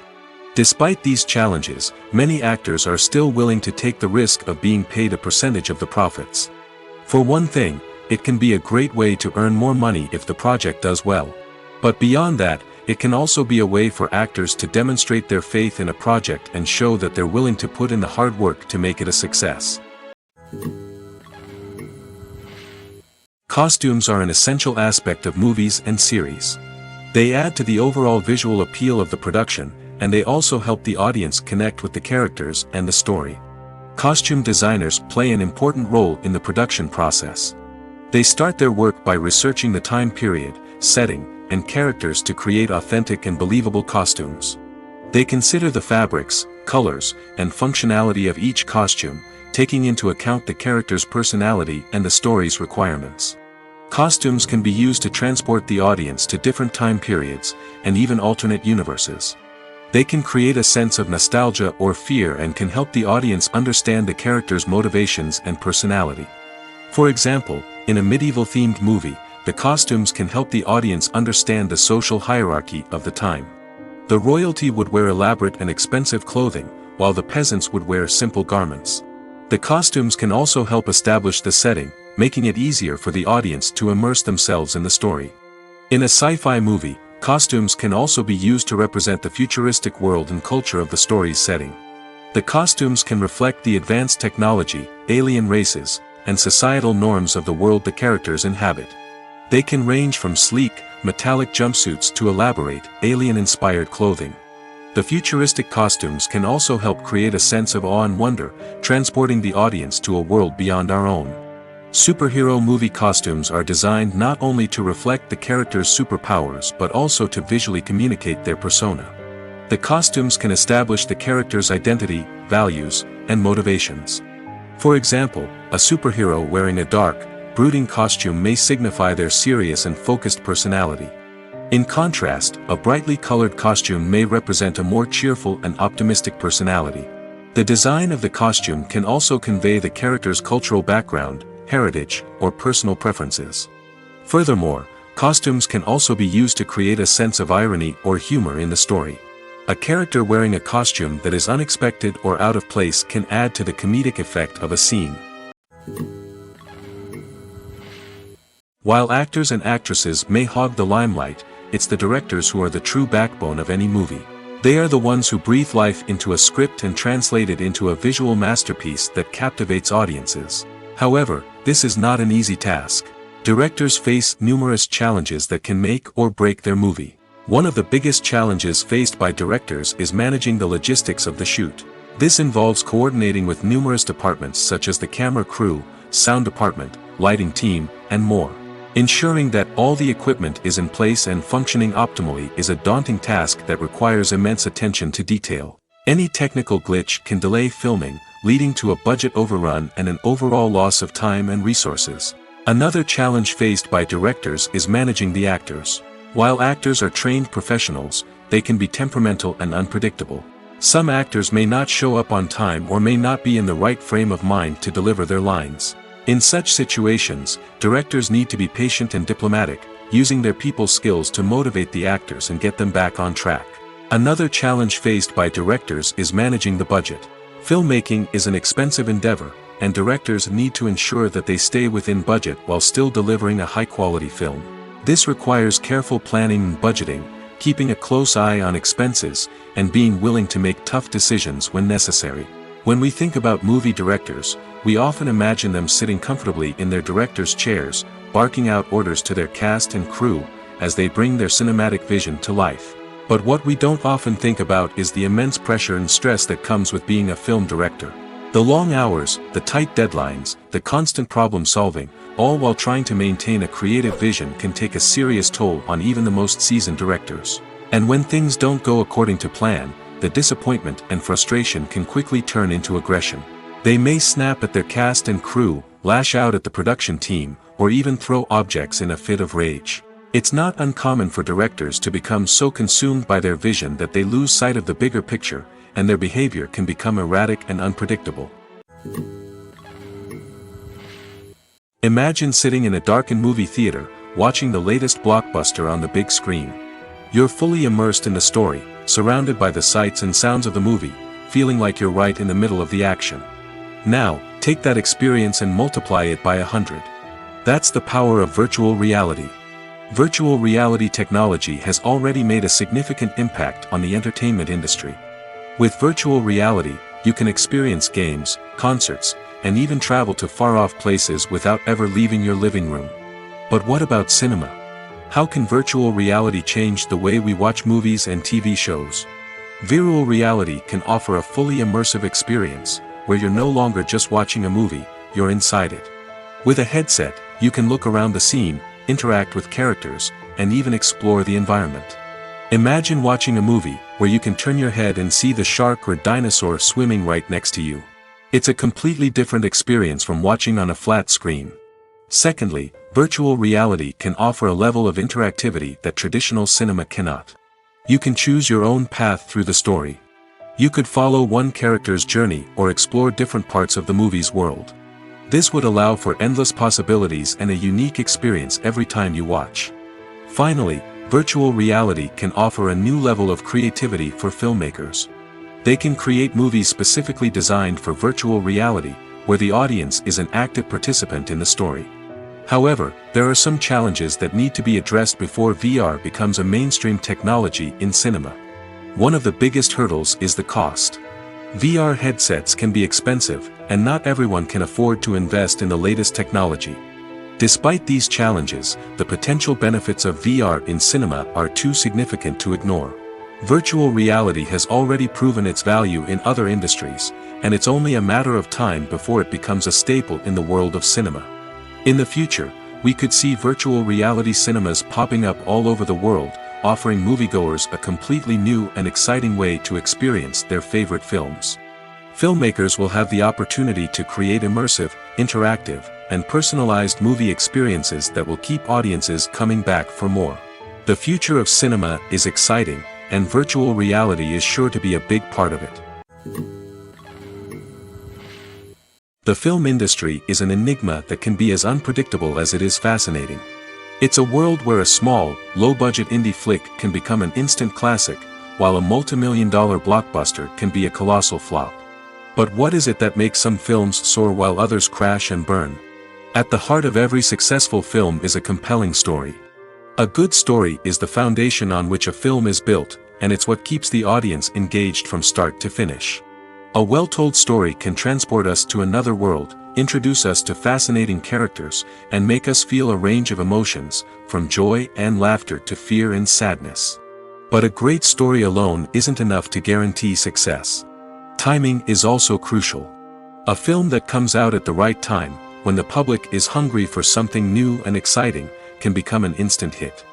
Despite these challenges, many actors are still willing to take the risk of being paid a percentage of the profits. For one thing, it can be a great way to earn more money if the project does well. But beyond that, it can also be a way for actors to demonstrate their faith in a project and show that they're willing to put in the hard work to make it a success. Costumes are an essential aspect of movies and series. They add to the overall visual appeal of the production, and they also help the audience connect with the characters and the story. Costume designers play an important role in the production process. They start their work by researching the time period, setting, and characters to create authentic and believable costumes. They consider the fabrics, colors, and functionality of each costume, taking into account the character's personality and the story's requirements. Costumes can be used to transport the audience to different time periods, and even alternate universes. They can create a sense of nostalgia or fear and can help the audience understand the character's motivations and personality. For example, in a medieval-themed movie, the costumes can help the audience understand the social hierarchy of the time. The royalty would wear elaborate and expensive clothing, while the peasants would wear simple garments. The costumes can also help establish the setting, making it easier for the audience to immerse themselves in the story. In a sci-fi movie, costumes can also be used to represent the futuristic world and culture of the story's setting. The costumes can reflect the advanced technology, alien races, and societal norms of the world the characters inhabit. They can range from sleek, metallic jumpsuits to elaborate, alien-inspired clothing. The futuristic costumes can also help create a sense of awe and wonder, transporting the audience to a world beyond our own. Superhero movie costumes are designed not only to reflect the character's superpowers but also to visually communicate their persona. The costumes can establish the character's identity, values, and motivations. For example, a superhero wearing a dark, brooding costume may signify their serious and focused personality. In contrast, a brightly colored costume may represent a more cheerful and optimistic personality. The design of the costume can also convey the character's cultural background, heritage, or personal preferences. Furthermore, costumes can also be used to create a sense of irony or humor in the story. A character wearing a costume that is unexpected or out of place can add to the comedic effect of a scene. While actors and actresses may hog the limelight, it's the directors who are the true backbone of any movie. They are the ones who breathe life into a script and translate it into a visual masterpiece that captivates audiences. However, this is not an easy task. Directors face numerous challenges that can make or break their movie. One of the biggest challenges faced by directors is managing the logistics of the shoot. This involves coordinating with numerous departments such as the camera crew, sound department, lighting team, and more. Ensuring that all the equipment is in place and functioning optimally is a daunting task that requires immense attention to detail. Any technical glitch can delay filming, leading to a budget overrun and an overall loss of time and resources. Another challenge faced by directors is managing the actors. While actors are trained professionals, they can be temperamental and unpredictable. Some actors may not show up on time or may not be in the right frame of mind to deliver their lines. In such situations, directors need to be patient and diplomatic, using their people skills to motivate the actors and get them back on track. Another challenge faced by directors is managing the budget. Filmmaking is an expensive endeavor, and directors need to ensure that they stay within budget while still delivering a high-quality film. This requires careful planning and budgeting, keeping a close eye on expenses, and being willing to make tough decisions when necessary. When we think about movie directors, we often imagine them sitting comfortably in their director's chairs, barking out orders to their cast and crew, as they bring their cinematic vision to life. But what we don't often think about is the immense pressure and stress that comes with being a film director. The long hours, the tight deadlines, the constant problem solving, all while trying to maintain a creative vision can take a serious toll on even the most seasoned directors. And when things don't go according to plan, the disappointment and frustration can quickly turn into aggression. They may snap at their cast and crew, lash out at the production team, or even throw objects in a fit of rage. It's not uncommon for directors to become so consumed by their vision that they lose sight of the bigger picture, and their behavior can become erratic and unpredictable. Imagine sitting in a darkened movie theater, watching the latest blockbuster on the big screen. You're fully immersed in the story, surrounded by the sights and sounds of the movie, feeling like you're right in the middle of the action. Now, take that experience and multiply it by 100. That's the power of virtual reality. Virtual reality technology has already made a significant impact on the entertainment industry. With virtual reality, you can experience games, concerts, and even travel to far-off places without ever leaving your living room. But what about cinema? How can virtual reality change the way we watch movies and TV shows? Virtual reality can offer a fully immersive experience, where you're no longer just watching a movie, you're inside it. With a headset, you can look around the scene, interact with characters, and even explore the environment. Imagine watching a movie, where you can turn your head and see the shark or dinosaur swimming right next to you. It's a completely different experience from watching on a flat screen. Secondly, virtual reality can offer a level of interactivity that traditional cinema cannot. You can choose your own path through the story. You could follow one character's journey or explore different parts of the movie's world. This would allow for endless possibilities and a unique experience every time you watch. Finally, virtual reality can offer a new level of creativity for filmmakers. They can create movies specifically designed for virtual reality, where the audience is an active participant in the story. However, there are some challenges that need to be addressed before VR becomes a mainstream technology in cinema. One of the biggest hurdles is the cost. VR headsets can be expensive, and not everyone can afford to invest in the latest technology. Despite these challenges, the potential benefits of VR in cinema are too significant to ignore. Virtual reality has already proven its value in other industries, and it's only a matter of time before it becomes a staple in the world of cinema. In the future, we could see virtual reality cinemas popping up all over the world, offering moviegoers a completely new and exciting way to experience their favorite films. Filmmakers will have the opportunity to create immersive, interactive, and personalized movie experiences that will keep audiences coming back for more. The future of cinema is exciting, and virtual reality is sure to be a big part of it. The film industry is an enigma that can be as unpredictable as it is fascinating. It's a world where a small, low-budget indie flick can become an instant classic, while a multi-million-dollar blockbuster can be a colossal flop. But what is it that makes some films soar while others crash and burn? At the heart of every successful film is a compelling story. A good story is the foundation on which a film is built, and it's what keeps the audience engaged from start to finish. A well-told story can transport us to another world, introduce us to fascinating characters, and make us feel a range of emotions, from joy and laughter to fear and sadness. But a great story alone isn't enough to guarantee success. Timing is also crucial. A film that comes out at the right time, when the public is hungry for something new and exciting, can become an instant hit.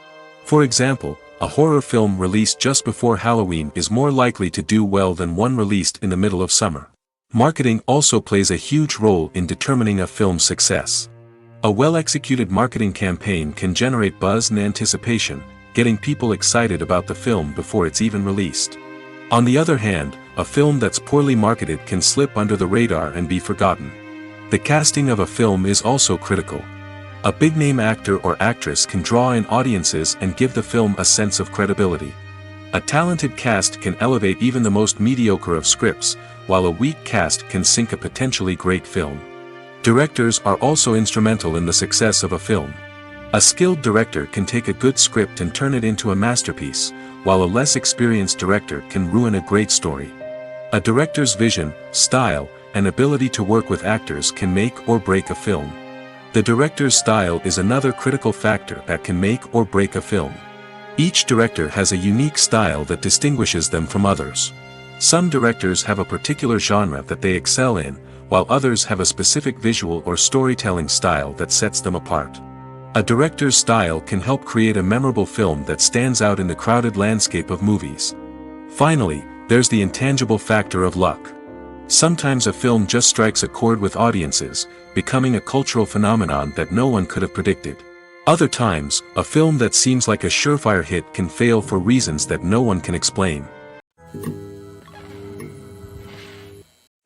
For example, a horror film released just before Halloween is more likely to do well than one released in the middle of summer. Marketing also plays a huge role in determining a film's success. A well-executed marketing campaign can generate buzz and anticipation, getting people excited about the film before it's even released. On the other hand, a film that's poorly marketed can slip under the radar and be forgotten. The casting of a film is also critical. A big-name actor or actress can draw in audiences and give the film a sense of credibility. A talented cast can elevate even the most mediocre of scripts, while a weak cast can sink a potentially great film. Directors are also instrumental in the success of a film. A skilled director can take a good script and turn it into a masterpiece, while a less experienced director can ruin a great story. A director's vision, style, and ability to work with actors can make or break a film. The director's style is another critical factor that can make or break a film. Each director has a unique style that distinguishes them from others. Some directors have a particular genre that they excel in, while others have a specific visual or storytelling style that sets them apart. A director's style can help create a memorable film that stands out in the crowded landscape of movies. Finally, there's the intangible factor of luck. Sometimes a film just strikes a chord with audiences, becoming a cultural phenomenon that no one could have predicted. Other times, a film that seems like a surefire hit can fail for reasons that no one can explain.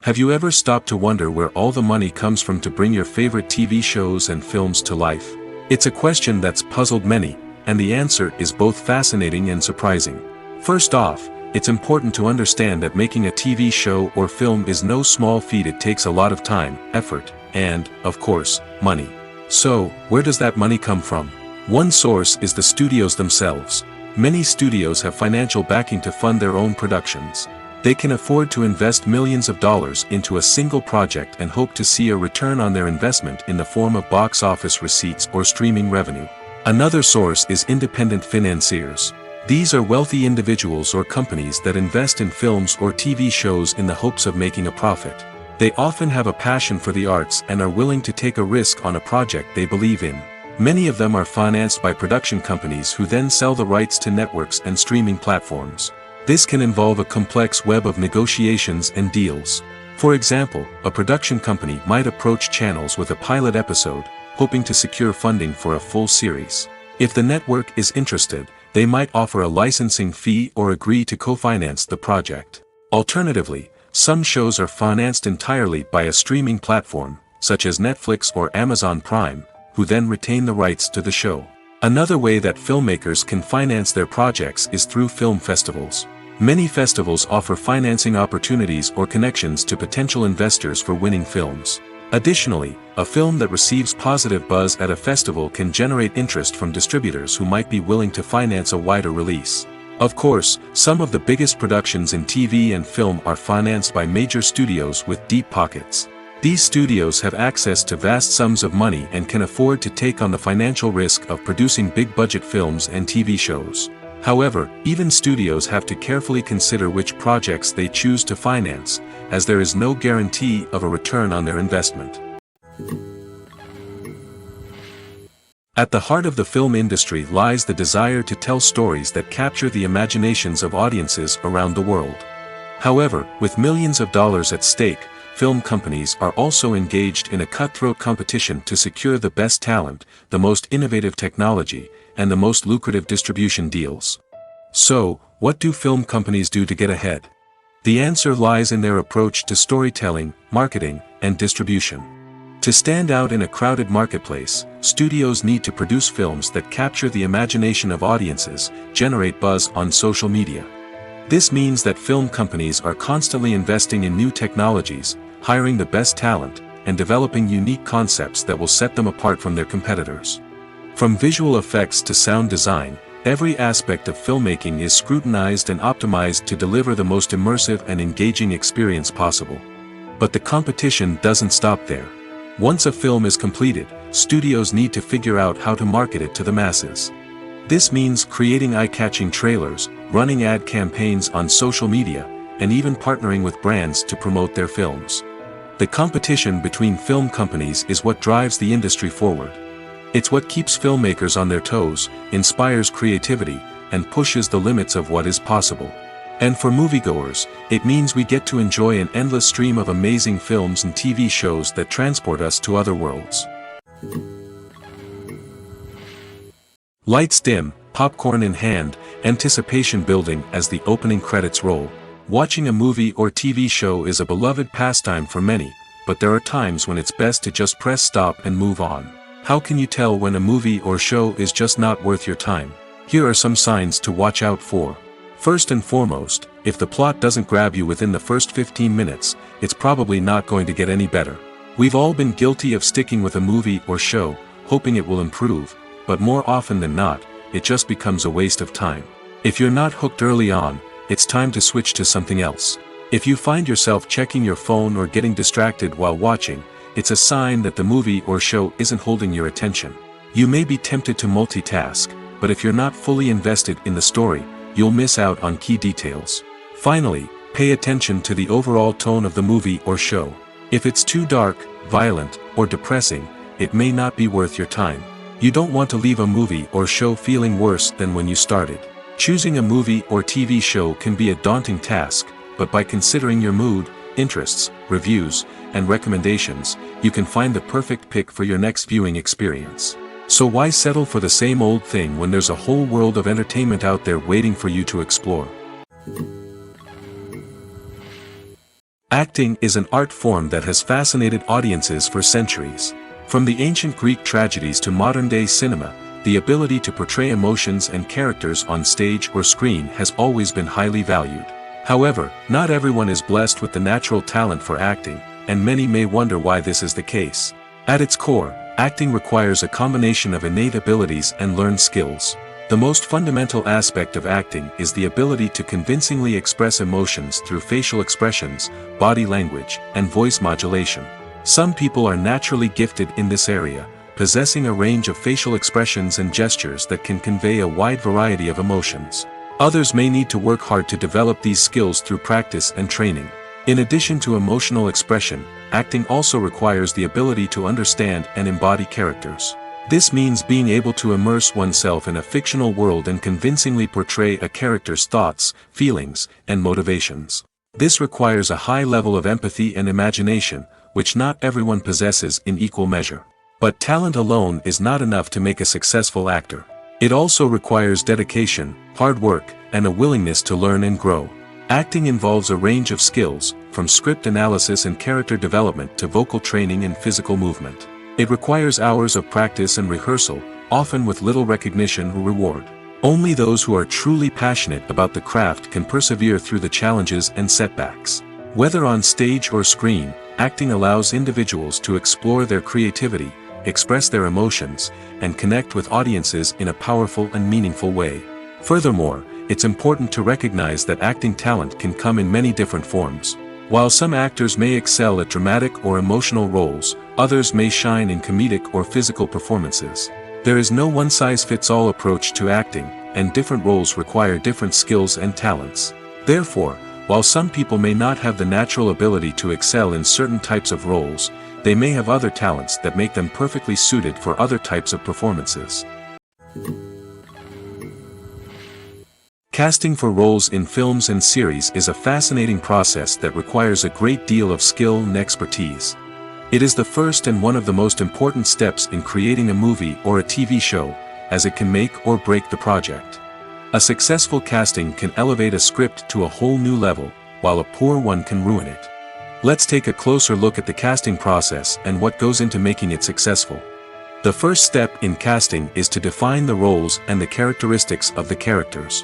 Have you ever stopped to wonder where all the money comes from to bring your favorite TV shows and films to life? It's a question that's puzzled many, and the answer is both fascinating and surprising. First off, it's important to understand that making a TV show or film is no small feat. It takes a lot of time, effort, and, of course, money. So, where does that money come from? One source is the studios themselves. Many studios have financial backing to fund their own productions. They can afford to invest millions of dollars into a single project and hope to see a return on their investment in the form of box office receipts or streaming revenue. Another source is independent financiers. These are wealthy individuals or companies that invest in films or TV shows in the hopes of making a profit. They often have a passion for the arts and are willing to take a risk on a project they believe in. Many of them are financed by production companies who then sell the rights to networks and streaming platforms. This can involve a complex web of negotiations and deals. For example, a production company might approach channels with a pilot episode, hoping to secure funding for a full series. If the network is interested, they might offer a licensing fee or agree to co-finance the project. Alternatively, some shows are financed entirely by a streaming platform, such as Netflix or Amazon Prime, who then retain the rights to the show. Another way that filmmakers can finance their projects is through film festivals. Many festivals offer financing opportunities or connections to potential investors for winning films. Additionally, a film that receives positive buzz at a festival can generate interest from distributors who might be willing to finance a wider release. Of course, some of the biggest productions in TV and film are financed by major studios with deep pockets. These studios have access to vast sums of money and can afford to take on the financial risk of producing big-budget films and TV shows. However, even studios have to carefully consider which projects they choose to finance, as there is no guarantee of a return on their investment. At the heart of the film industry lies the desire to tell stories that capture the imaginations of audiences around the world. However, with millions of dollars at stake, film companies are also engaged in a cutthroat competition to secure the best talent, the most innovative technology, and the most lucrative distribution deals. So, what do film companies do to get ahead? The answer lies in their approach to storytelling, marketing, and distribution. To stand out in a crowded marketplace, studios need to produce films that capture the imagination of audiences, generate buzz on social media. This means that film companies are constantly investing in new technologies, hiring the best talent, and developing unique concepts that will set them apart from their competitors. From visual effects to sound design, every aspect of filmmaking is scrutinized and optimized to deliver the most immersive and engaging experience possible. But the competition doesn't stop there. Once a film is completed, studios need to figure out how to market it to the masses. This means creating eye-catching trailers, running ad campaigns on social media, and even partnering with brands to promote their films. The competition between film companies is what drives the industry forward. It's what keeps filmmakers on their toes, inspires creativity, and pushes the limits of what is possible. And for moviegoers, it means we get to enjoy an endless stream of amazing films and TV shows that transport us to other worlds. Lights dim, popcorn in hand, anticipation building as the opening credits roll. Watching a movie or TV show is a beloved pastime for many, but there are times when it's best to just press stop and move on. How can you tell when a movie or show is just not worth your time? Here are some signs to watch out for. First and foremost, if the plot doesn't grab you within the first 15 minutes, it's probably not going to get any better. We've all been guilty of sticking with a movie or show, hoping it will improve, but more often than not, it just becomes a waste of time. If you're not hooked early on, it's time to switch to something else. If you find yourself checking your phone or getting distracted while watching, it's a sign that the movie or show isn't holding your attention. You may be tempted to multitask, but if you're not fully invested in the story, you'll miss out on key details. Finally, pay attention to the overall tone of the movie or show. If it's too dark, violent, or depressing, it may not be worth your time. You don't want to leave a movie or show feeling worse than when you started. Choosing a movie or TV show can be a daunting task, but by considering your mood, interests, reviews, and recommendations, you can find the perfect pick for your next viewing experience. So why settle for the same old thing when there's a whole world of entertainment out there waiting for you to explore? Acting is an art form that has fascinated audiences for centuries. From the ancient Greek tragedies to modern-day cinema, the ability to portray emotions and characters on stage or screen has always been highly valued. However, not everyone is blessed with the natural talent for acting, and many may wonder why this is the case. At its core, acting requires a combination of innate abilities and learned skills. The most fundamental aspect of acting is the ability to convincingly express emotions through facial expressions, body language, and voice modulation. Some people are naturally gifted in this area, possessing a range of facial expressions and gestures that can convey a wide variety of emotions. Others may need to work hard to develop these skills through practice and training. In addition to emotional expression, acting also requires the ability to understand and embody characters. This means being able to immerse oneself in a fictional world and convincingly portray a character's thoughts, feelings, and motivations. This requires a high level of empathy and imagination, which not everyone possesses in equal measure. But talent alone is not enough to make a successful actor. It also requires dedication, hard work, and a willingness to learn and grow. Acting involves a range of skills, from script analysis and character development to vocal training and physical movement. It requires hours of practice and rehearsal, often with little recognition or reward. Only those who are truly passionate about the craft can persevere through the challenges and setbacks. Whether on stage or screen, acting allows individuals to explore their creativity, express their emotions, and connect with audiences in a powerful and meaningful way. Furthermore, it's important to recognize that acting talent can come in many different forms. While some actors may excel at dramatic or emotional roles, others may shine in comedic or physical performances. There is no one-size-fits-all approach to acting, and different roles require different skills and talents. Therefore, while some people may not have the natural ability to excel in certain types of roles, they may have other talents that make them perfectly suited for other types of performances. Casting for roles in films and series is a fascinating process that requires a great deal of skill and expertise. It is the first and one of the most important steps in creating a movie or a TV show, as it can make or break the project. A successful casting can elevate a script to a whole new level, while a poor one can ruin it. Let's take a closer look at the casting process and what goes into making it successful. The first step in casting is to define the roles and the characteristics of the characters.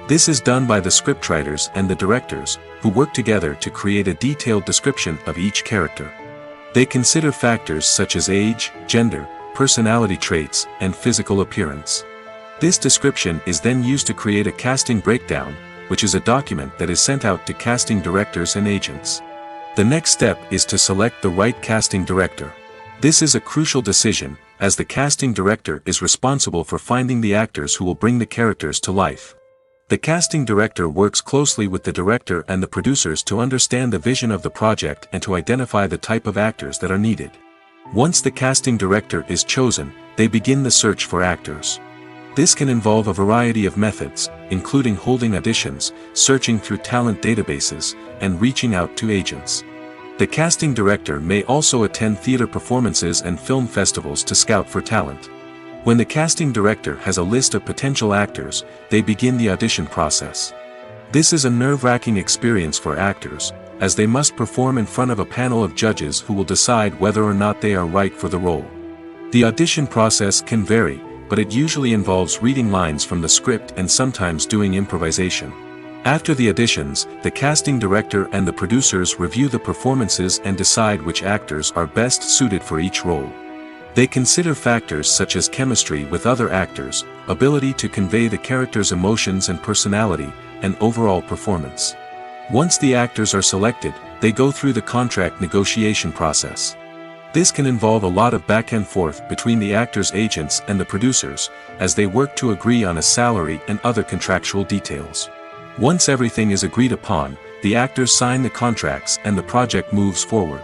This is done by the scriptwriters and the directors, who work together to create a detailed description of each character. They consider factors such as age, gender, personality traits, and physical appearance. This description is then used to create a casting breakdown, which is a document that is sent out to casting directors and agents. The next step is to select the right casting director. This is a crucial decision, as the casting director is responsible for finding the actors who will bring the characters to life. The casting director works closely with the director and the producers to understand the vision of the project and to identify the type of actors that are needed. Once the casting director is chosen, they begin the search for actors. This can involve a variety of methods, including holding auditions, searching through talent databases, and reaching out to agents. The casting director may also attend theater performances and film festivals to scout for talent. When the casting director has a list of potential actors, they begin the audition process. This is a nerve-wracking experience for actors, as they must perform in front of a panel of judges who will decide whether or not they are right for the role. The audition process can vary, but it usually involves reading lines from the script and sometimes doing improvisation. After the auditions, the casting director and the producers review the performances and decide which actors are best suited for each role. They consider factors such as chemistry with other actors, ability to convey the character's emotions and personality, and overall performance. Once the actors are selected, they go through the contract negotiation process. This can involve a lot of back and forth between the actors' agents and the producers, as they work to agree on a salary and other contractual details. Once everything is agreed upon, the actors sign the contracts and the project moves forward.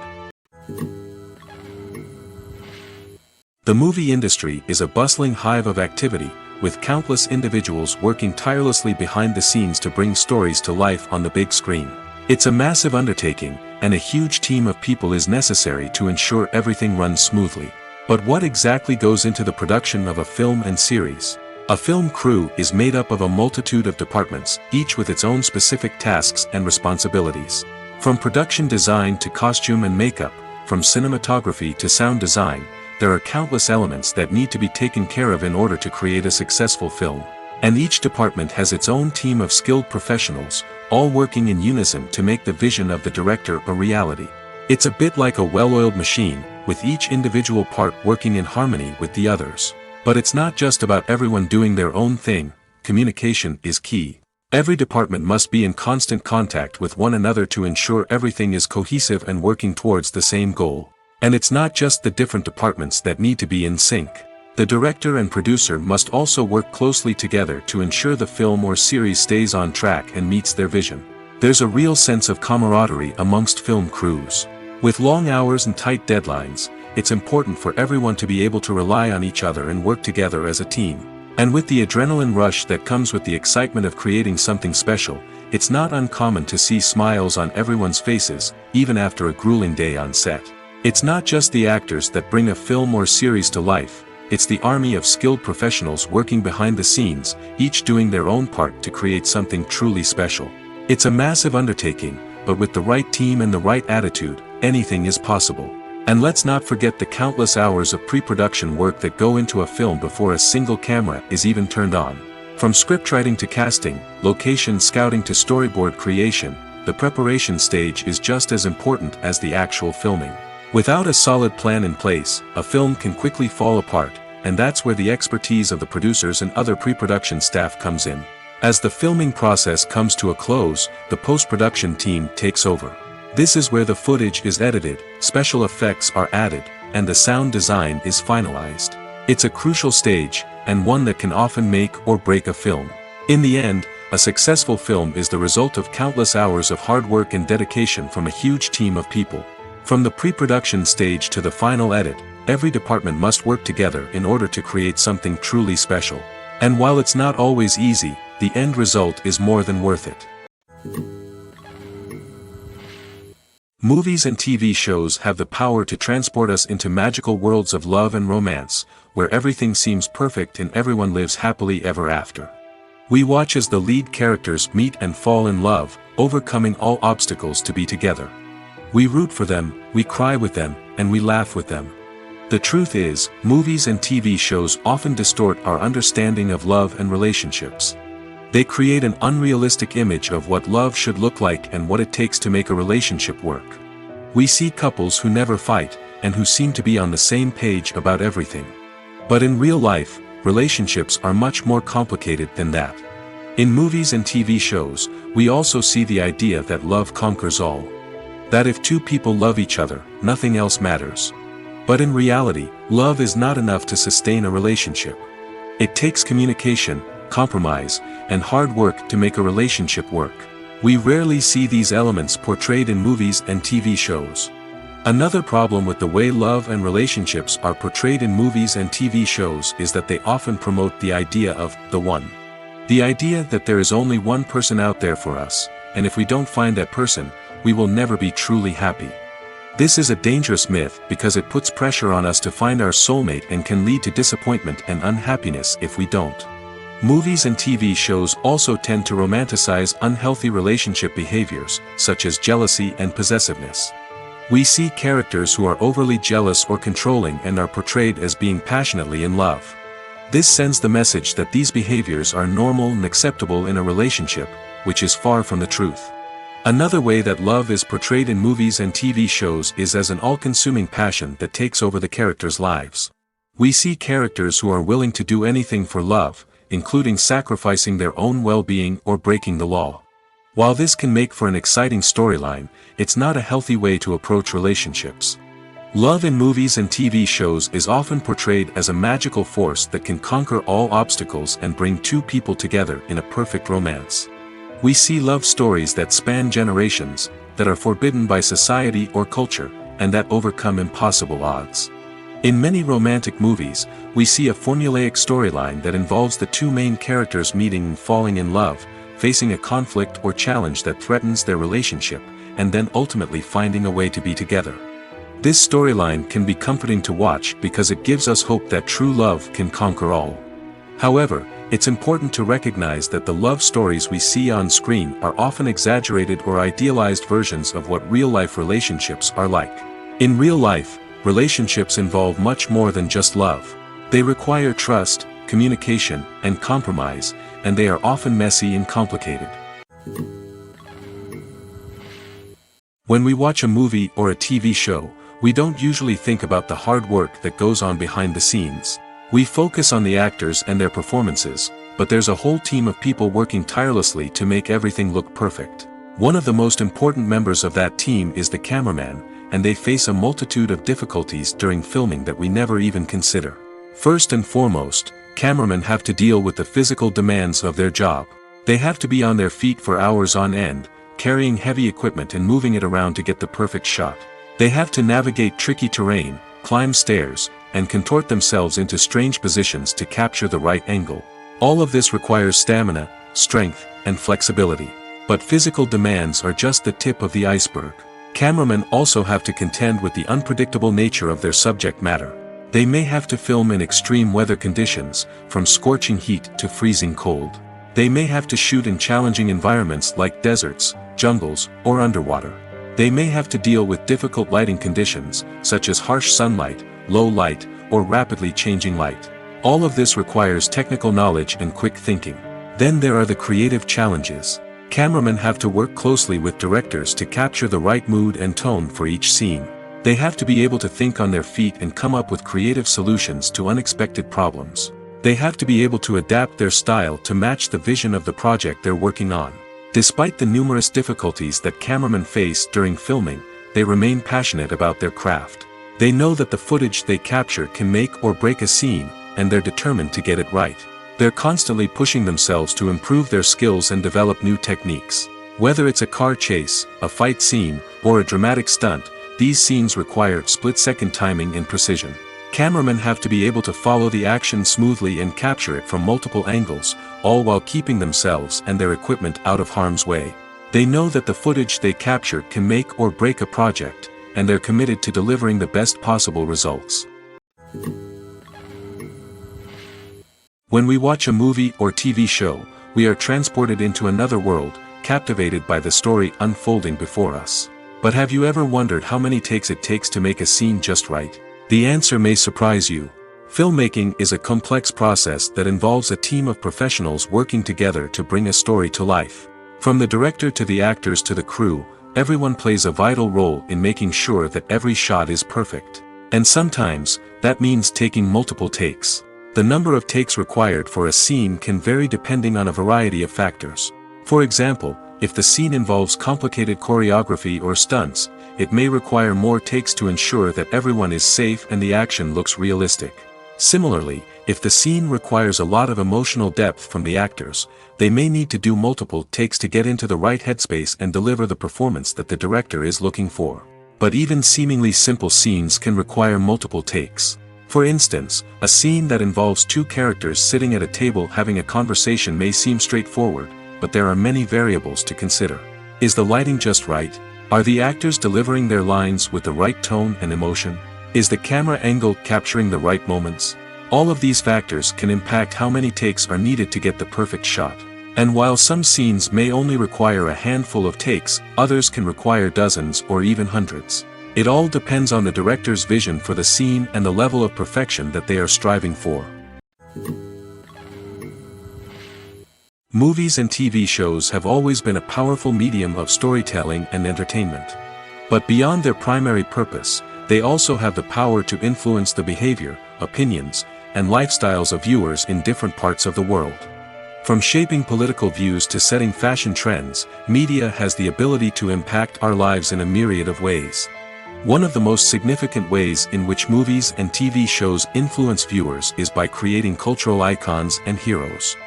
The movie industry is a bustling hive of activity, with countless individuals working tirelessly behind the scenes to bring stories to life on the big screen. It's a massive undertaking, and a huge team of people is necessary to ensure everything runs smoothly. But what exactly goes into the production of a film and series? A film crew is made up of a multitude of departments, each with its own specific tasks and responsibilities. From production design to costume and makeup, from cinematography to sound design, there are countless elements that need to be taken care of in order to create a successful film. And each department has its own team of skilled professionals, all working in unison to make the vision of the director a reality. It's a bit like a well-oiled machine, with each individual part working in harmony with the others. But it's not just about everyone doing their own thing. Communication is key. Every department must be in constant contact with one another to ensure everything is cohesive and working towards the same goal. And it's not just the different departments that need to be in sync. The director and producer must also work closely together to ensure the film or series stays on track and meets their vision. There's a real sense of camaraderie amongst film crews. With long hours and tight deadlines, it's important for everyone to be able to rely on each other and work together as a team. And with the adrenaline rush that comes with the excitement of creating something special, it's not uncommon to see smiles on everyone's faces, even after a grueling day on set. It's not just the actors that bring a film or series to life, it's the army of skilled professionals working behind the scenes, each doing their own part to create something truly special. It's a massive undertaking, but with the right team and the right attitude, anything is possible. And let's not forget the countless hours of pre-production work that go into a film before a single camera is even turned on. From scriptwriting to casting, location scouting to storyboard creation, the preparation stage is just as important as the actual filming. Without a solid plan in place, a film can quickly fall apart, and that's where the expertise of the producers and other pre-production staff comes in. As the filming process comes to a close, the post-production team takes over. This is where the footage is edited, special effects are added, and the sound design is finalized. It's a crucial stage, and one that can often make or break a film. In the end, a successful film is the result of countless hours of hard work and dedication from a huge team of people. From the pre-production stage to the final edit, every department must work together in order to create something truly special. And while it's not always easy, the end result is more than worth it. Movies and TV shows have the power to transport us into magical worlds of love and romance, where everything seems perfect and everyone lives happily ever after. We watch as the lead characters meet and fall in love, overcoming all obstacles to be together. We root for them, we cry with them, and we laugh with them. The truth is, movies and TV shows often distort our understanding of love and relationships. They create an unrealistic image of what love should look like and what it takes to make a relationship work. We see couples who never fight, and who seem to be on the same page about everything. But in real life, relationships are much more complicated than that. In movies and TV shows, we also see the idea that love conquers all. That if two people love each other, nothing else matters. But in reality, love is not enough to sustain a relationship. It takes communication, compromise, and hard work to make a relationship work. We rarely see these elements portrayed in movies and TV shows. Another problem with the way love and relationships are portrayed in movies and TV shows is that they often promote the idea of the one. The idea that there is only one person out there for us, and if we don't find that person, we will never be truly happy. This is a dangerous myth because it puts pressure on us to find our soulmate and can lead to disappointment and unhappiness if we don't. Movies and TV shows also tend to romanticize unhealthy relationship behaviors, such as jealousy and possessiveness. We see characters who are overly jealous or controlling and are portrayed as being passionately in love. This sends the message that these behaviors are normal and acceptable in a relationship, which is far from the truth. Another way that love is portrayed in movies and TV shows is as an all-consuming passion that takes over the characters' lives. We see characters who are willing to do anything for love, including sacrificing their own well-being or breaking the law. While this can make for an exciting storyline, it's not a healthy way to approach relationships. Love in movies and TV shows is often portrayed as a magical force that can conquer all obstacles and bring two people together in a perfect romance. We see love stories that span generations, that are forbidden by society or culture, and that overcome impossible odds. In many romantic movies, we see a formulaic storyline that involves the two main characters meeting and falling in love, facing a conflict or challenge that threatens their relationship, and then ultimately finding a way to be together. This storyline can be comforting to watch because it gives us hope that true love can conquer all. However, it's important to recognize that the love stories we see on screen are often exaggerated or idealized versions of what real-life relationships are like. In real life, relationships involve much more than just love. They require trust, communication, and compromise, and they are often messy and complicated. When we watch a movie or a TV show, we don't usually think about the hard work that goes on behind the scenes. We focus on the actors and their performances, but there's a whole team of people working tirelessly to make everything look perfect. One of the most important members of that team is the cameraman, and they face a multitude of difficulties during filming that we never even consider. First and foremost, cameramen have to deal with the physical demands of their job. They have to be on their feet for hours on end, carrying heavy equipment and moving it around to get the perfect shot. They have to navigate tricky terrain, climb stairs, and contort themselves into strange positions to capture the right angle. All of this requires stamina, strength, and flexibility. But physical demands are just the tip of the iceberg. Cameramen also have to contend with the unpredictable nature of their subject matter. They may have to film in extreme weather conditions, from scorching heat to freezing cold. They may have to shoot in challenging environments like deserts, jungles, or underwater. They may have to deal with difficult lighting conditions, such as harsh sunlight, low light, or rapidly changing light. All of this requires technical knowledge and quick thinking. Then there are the creative challenges. Cameramen have to work closely with directors to capture the right mood and tone for each scene. They have to be able to think on their feet and come up with creative solutions to unexpected problems. They have to be able to adapt their style to match the vision of the project they're working on. Despite the numerous difficulties that cameramen face during filming, they remain passionate about their craft. They know that the footage they capture can make or break a scene, and they're determined to get it right. They're constantly pushing themselves to improve their skills and develop new techniques. Whether it's a car chase, a fight scene, or a dramatic stunt, these scenes require split-second timing and precision. Cameramen have to be able to follow the action smoothly and capture it from multiple angles, all while keeping themselves and their equipment out of harm's way. They know that the footage they capture can make or break a project, and they're committed to delivering the best possible results. When we watch a movie or TV show, we are transported into another world, captivated by the story unfolding before us. But have you ever wondered how many takes it takes to make a scene just right? The answer may surprise you. Filmmaking is a complex process that involves a team of professionals working together to bring a story to life. From the director to the actors to the crew, everyone plays a vital role in making sure that every shot is perfect. And sometimes, that means taking multiple takes. The number of takes required for a scene can vary depending on a variety of factors. For example, if the scene involves complicated choreography or stunts, it may require more takes to ensure that everyone is safe and the action looks realistic. Similarly, if the scene requires a lot of emotional depth from the actors, they may need to do multiple takes to get into the right headspace and deliver the performance that the director is looking for. But even seemingly simple scenes can require multiple takes. For instance, a scene that involves two characters sitting at a table having a conversation may seem straightforward, but there are many variables to consider. Is the lighting just right? Are the actors delivering their lines with the right tone and emotion? Is the camera angle capturing the right moments? All of these factors can impact how many takes are needed to get the perfect shot. And while some scenes may only require a handful of takes, others can require dozens or even hundreds. It all depends on the director's vision for the scene and the level of perfection that they are striving for. Movies and TV shows have always been a powerful medium of storytelling and entertainment. But beyond their primary purpose, they also have the power to influence the behavior, opinions, and lifestyles of viewers in different parts of the world. From shaping political views to setting fashion trends, media has the ability to impact our lives in a myriad of ways. One of the most significant ways in which movies and TV shows influence viewers is by creating cultural icons and heroes.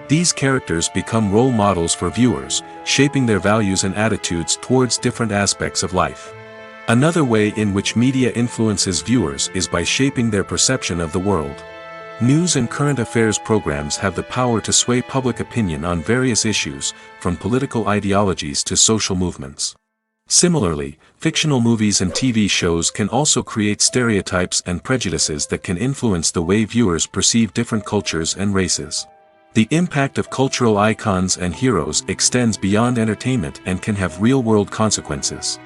These characters become role models for viewers, shaping their values and attitudes towards different aspects of life. Another way in which media influences viewers is by shaping their perception of the world. News and current affairs programs have the power to sway public opinion on various issues, from political ideologies to social movements. Similarly, fictional movies and TV shows can also create stereotypes and prejudices that can influence the way viewers perceive different cultures and races. The impact of cultural icons and heroes extends beyond entertainment and can have real-world consequences.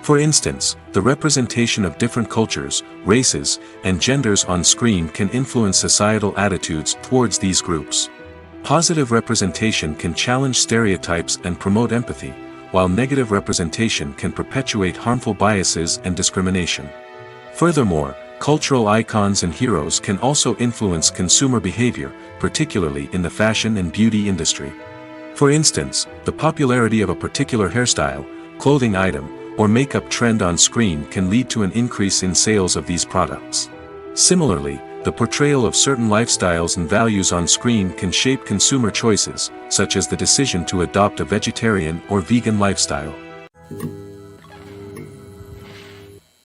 For instance, the representation of different cultures, races, and genders on screen can influence societal attitudes towards these groups. Positive representation can challenge stereotypes and promote empathy, while negative representation can perpetuate harmful biases and discrimination. Furthermore, cultural icons and heroes can also influence consumer behavior, particularly in the fashion and beauty industry. For instance, the popularity of a particular hairstyle, clothing item, or makeup trend on screen can lead to an increase in sales of these products. Similarly, the portrayal of certain lifestyles and values on screen can shape consumer choices, such as the decision to adopt a vegetarian or vegan lifestyle.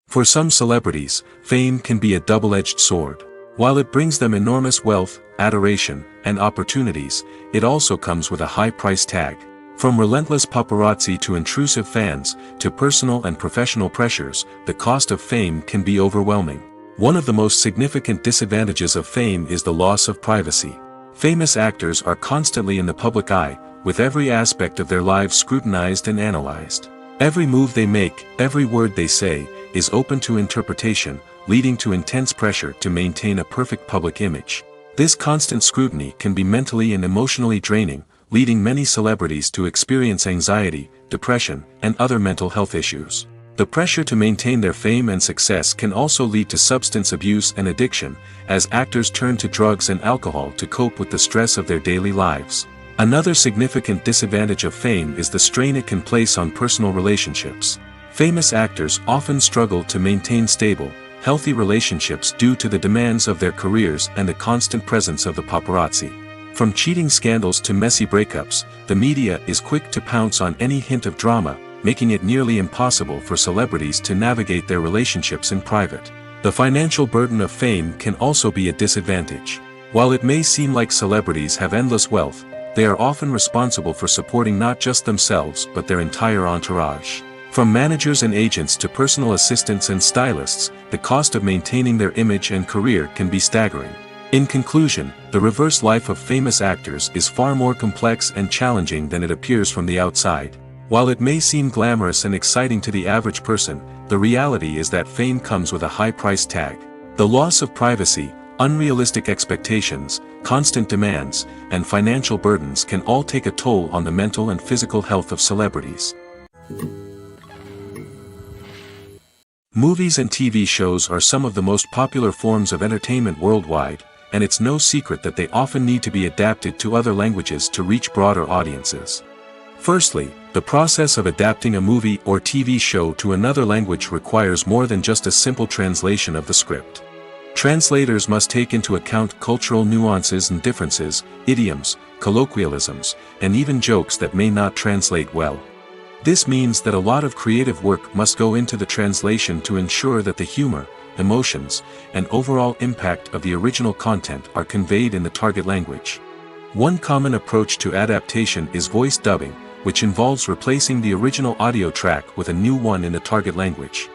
For some celebrities, fame can be a double-edged sword. While it brings them enormous wealth, adoration, and opportunities, it also comes with a high price tag. From relentless paparazzi to intrusive fans, to personal and professional pressures, the cost of fame can be overwhelming. One of the most significant disadvantages of fame is the loss of privacy. Famous actors are constantly in the public eye, with every aspect of their lives scrutinized and analyzed. Every move they make, every word they say, is open to interpretation, leading to intense pressure to maintain a perfect public image. This constant scrutiny can be mentally and emotionally draining, leading many celebrities to experience anxiety, depression, and other mental health issues. The pressure to maintain their fame and success can also lead to substance abuse and addiction, as actors turn to drugs and alcohol to cope with the stress of their daily lives. Another significant disadvantage of fame is the strain it can place on personal relationships. Famous actors often struggle to maintain stable, healthy relationships due to the demands of their careers and the constant presence of the paparazzi. From cheating scandals to messy breakups, the media is quick to pounce on any hint of drama, making it nearly impossible for celebrities to navigate their relationships in private. The financial burden of fame can also be a disadvantage. While it may seem like celebrities have endless wealth, they are often responsible for supporting not just themselves but their entire entourage. From managers and agents to personal assistants and stylists, the cost of maintaining their image and career can be staggering. In conclusion, the reverse life of famous actors is far more complex and challenging than it appears from the outside. While it may seem glamorous and exciting to the average person, the reality is that fame comes with a high price tag. The loss of privacy, unrealistic expectations, constant demands, and financial burdens can all take a toll on the mental and physical health of celebrities. Movies and TV shows are some of the most popular forms of entertainment worldwide, and it's no secret that they often need to be adapted to other languages to reach broader audiences. Firstly, the process of adapting a movie or TV show to another language requires more than just a simple translation of the script. Translators must take into account cultural nuances and differences, idioms, colloquialisms, and even jokes that may not translate well. This means that a lot of creative work must go into the translation to ensure that the humor, emotions, and overall impact of the original content are conveyed in the target language. One common approach to adaptation is voice dubbing, which involves replacing the original audio track with a new one in the target language.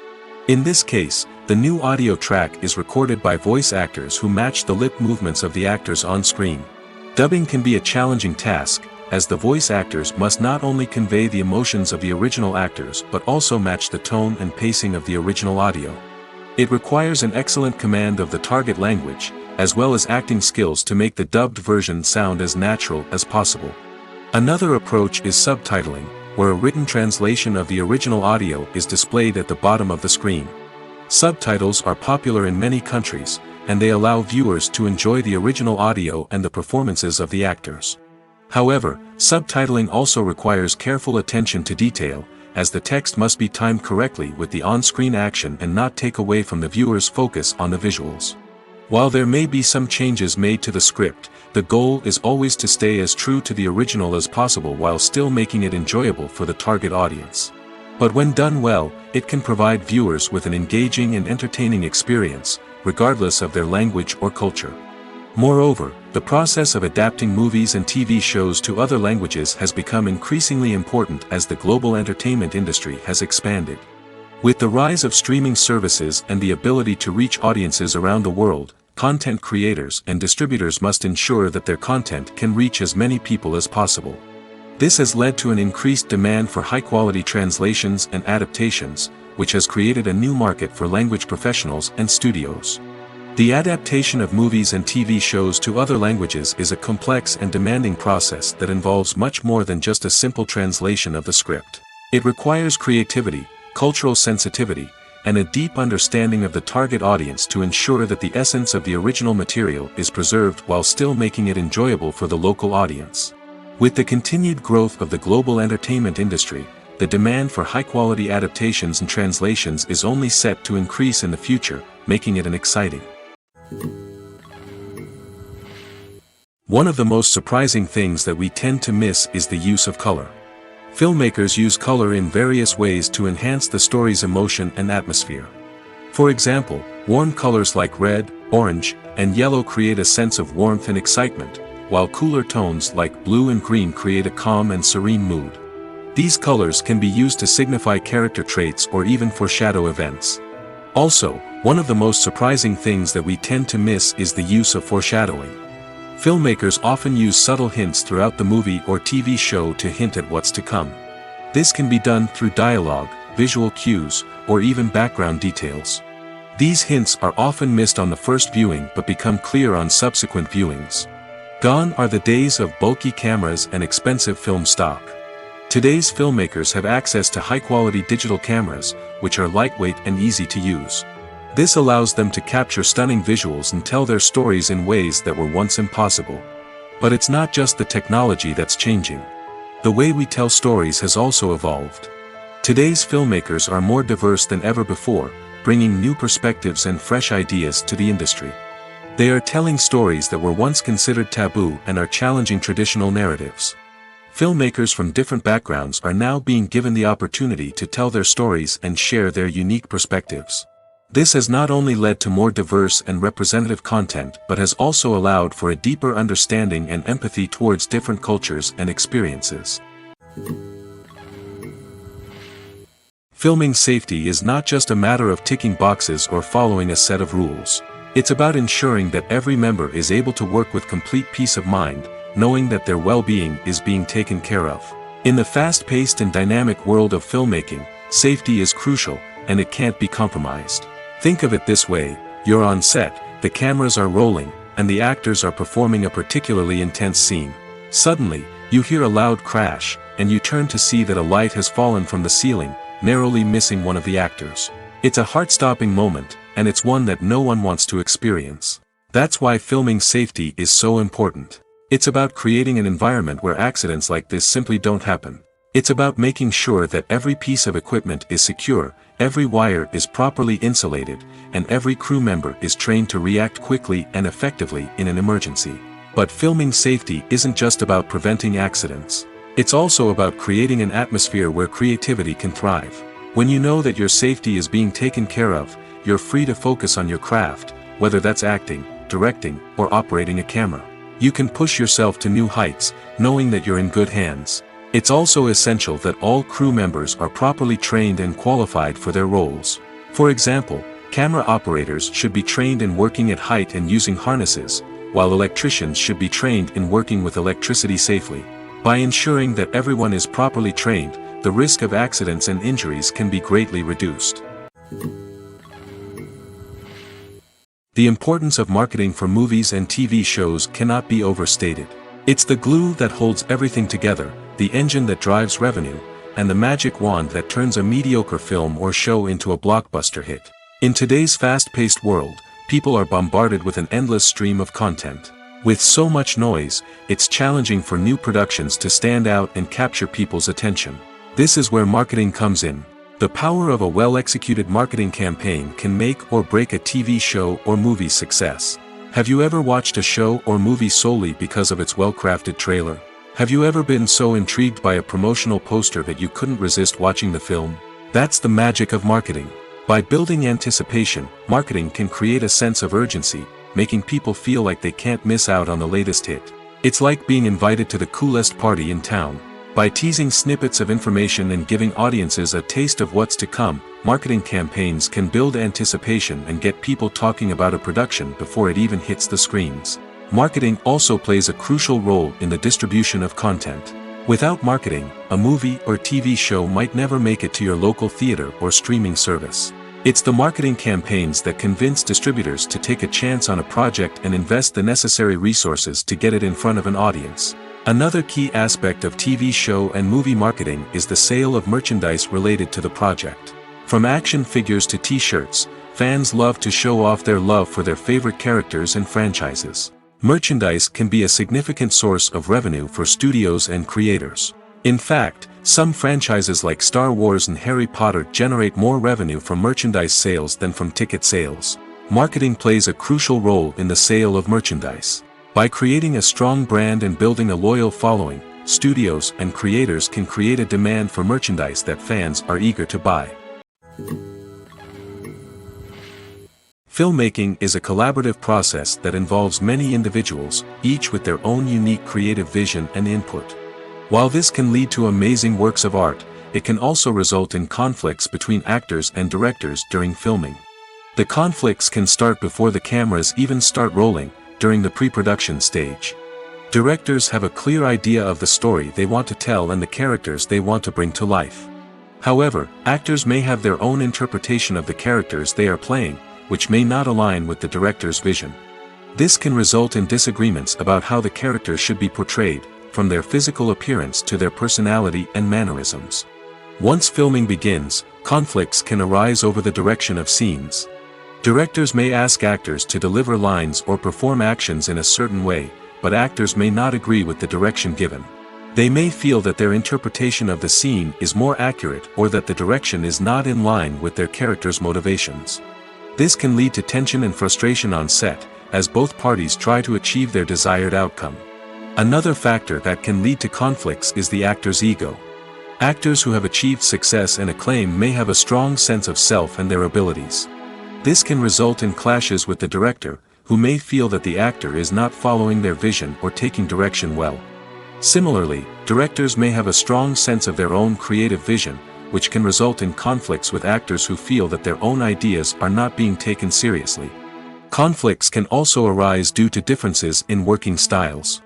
In this case, the new audio track is recorded by voice actors who match the lip movements of the actors on screen. Dubbing can be a challenging task, as the voice actors must not only convey the emotions of the original actors but also match the tone and pacing of the original audio. It requires an excellent command of the target language, as well as acting skills to make the dubbed version sound as natural as possible. Another approach is subtitling, where a written translation of the original audio is displayed at the bottom of the screen. Subtitles are popular in many countries, and they allow viewers to enjoy the original audio and the performances of the actors. However, subtitling also requires careful attention to detail, as the text must be timed correctly with the on-screen action and not take away from the viewer's focus on the visuals. While there may be some changes made to the script, the goal is always to stay as true to the original as possible while still making it enjoyable for the target audience. But when done well, it can provide viewers with an engaging and entertaining experience, regardless of their language or culture. Moreover, the process of adapting movies and TV shows to other languages has become increasingly important as the global entertainment industry has expanded. With the rise of streaming services and the ability to reach audiences around the world, content creators and distributors must ensure that their content can reach as many people as possible. This has led to an increased demand for high-quality translations and adaptations, which has created a new market for language professionals and studios. The adaptation of movies and TV shows to other languages is a complex and demanding process that involves much more than just a simple translation of the script. It requires creativity, cultural sensitivity, and a deep understanding of the target audience to ensure that the essence of the original material is preserved while still making it enjoyable for the local audience. With the continued growth of the global entertainment industry, the demand for high-quality adaptations and translations is only set to increase in the future, making it an exciting. One of the most surprising things that we tend to miss is the use of color. Filmmakers use color in various ways to enhance the story's emotion and atmosphere. For example, warm colors like red, orange, and yellow create a sense of warmth and excitement, while cooler tones like blue and green create a calm and serene mood. These colors can be used to signify character traits or even foreshadow events. Also, one of the most surprising things that we tend to miss is the use of foreshadowing. Filmmakers often use subtle hints throughout the movie or TV show to hint at what's to come. This can be done through dialogue, visual cues, or even background details. These hints are often missed on the first viewing but become clear on subsequent viewings. Gone are the days of bulky cameras and expensive film stock. Today's filmmakers have access to high-quality digital cameras, which are lightweight and easy to use. This allows them to capture stunning visuals and tell their stories in ways that were once impossible. But it's not just the technology that's changing. The way we tell stories has also evolved. Today's filmmakers are more diverse than ever before, bringing new perspectives and fresh ideas to the industry. They are telling stories that were once considered taboo and are challenging traditional narratives. Filmmakers from different backgrounds are now being given the opportunity to tell their stories and share their unique perspectives. This has not only led to more diverse and representative content but has also allowed for a deeper understanding and empathy towards different cultures and experiences. Filming safety is not just a matter of ticking boxes or following a set of rules. It's about ensuring that every member is able to work with complete peace of mind, knowing that their well-being is being taken care of. In the fast-paced and dynamic world of filmmaking, safety is crucial, and it can't be compromised. Think of it this way: you're on set, the cameras are rolling, and the actors are performing a particularly intense scene. Suddenly, you hear a loud crash, and you turn to see that a light has fallen from the ceiling, narrowly missing one of the actors. It's a heart-stopping moment, and it's one that no one wants to experience. That's why filming safety is so important. It's about creating an environment where accidents like this simply don't happen. It's about making sure that every piece of equipment is secure, every wire is properly insulated, and every crew member is trained to react quickly and effectively in an emergency. But filming safety isn't just about preventing accidents. It's also about creating an atmosphere where creativity can thrive. When you know that your safety is being taken care of, you're free to focus on your craft, whether that's acting, directing, or operating a camera. You can push yourself to new heights, knowing that you're in good hands. It's also essential that all crew members are properly trained and qualified for their roles. For example, camera operators should be trained in working at height and using harnesses, while electricians should be trained in working with electricity safely. By ensuring that everyone is properly trained, the risk of accidents and injuries can be greatly reduced. The importance of marketing for movies and TV shows cannot be overstated. It's the glue that holds everything together, the engine that drives revenue, and the magic wand that turns a mediocre film or show into a blockbuster hit. In today's fast-paced world, people are bombarded with an endless stream of content. With so much noise, it's challenging for new productions to stand out and capture people's attention. This is where marketing comes in. The power of a well-executed marketing campaign can make or break a TV show or movie's success. Have you ever watched a show or movie solely because of its well-crafted trailer? Have you ever been so intrigued by a promotional poster that you couldn't resist watching the film? That's the magic of marketing. By building anticipation, marketing can create a sense of urgency, making people feel like they can't miss out on the latest hit. It's like being invited to the coolest party in town. By teasing snippets of information and giving audiences a taste of what's to come, marketing campaigns can build anticipation and get people talking about a production before it even hits the screens. Marketing also plays a crucial role in the distribution of content. Without marketing, a movie or TV show might never make it to your local theater or streaming service. It's the marketing campaigns that convince distributors to take a chance on a project and invest the necessary resources to get it in front of an audience. Another key aspect of TV show and movie marketing is the sale of merchandise related to the project. From action figures to t-shirts, fans love to show off their love for their favorite characters and franchises. Merchandise can be a significant source of revenue for studios and creators. In fact, Some franchises like Star Wars and Harry Potter generate more revenue from merchandise sales than from ticket sales. Marketing plays a crucial role in the sale of merchandise. By creating a strong brand and building a loyal following, studios and creators can create a demand for merchandise that fans are eager to buy. Filmmaking is a collaborative process that involves many individuals, each with their own unique creative vision and input. While this can lead to amazing works of art, it can also result in conflicts between actors and directors during filming. The conflicts can start before the cameras even start rolling, during the pre-production stage. Directors have a clear idea of the story they want to tell and the characters they want to bring to life. However, actors may have their own interpretation of the characters they are playing, which may not align with the director's vision. This can result in disagreements about how the characters should be portrayed, from their physical appearance to their personality and mannerisms. Once filming begins, conflicts can arise over the direction of scenes. Directors may ask actors to deliver lines or perform actions in a certain way, but actors may not agree with the direction given. They may feel that their interpretation of the scene is more accurate or that the direction is not in line with their character's motivations. This can lead to tension and frustration on set, as both parties try to achieve their desired outcome. Another factor that can lead to conflicts is the actor's ego. Actors who have achieved success and acclaim may have a strong sense of self and their abilities. This can result in clashes with the director, who may feel that the actor is not following their vision or taking direction well. Similarly, directors may have a strong sense of their own creative vision, which can result in conflicts with actors who feel that their own ideas are not being taken seriously. Conflicts can also arise due to differences in working styles.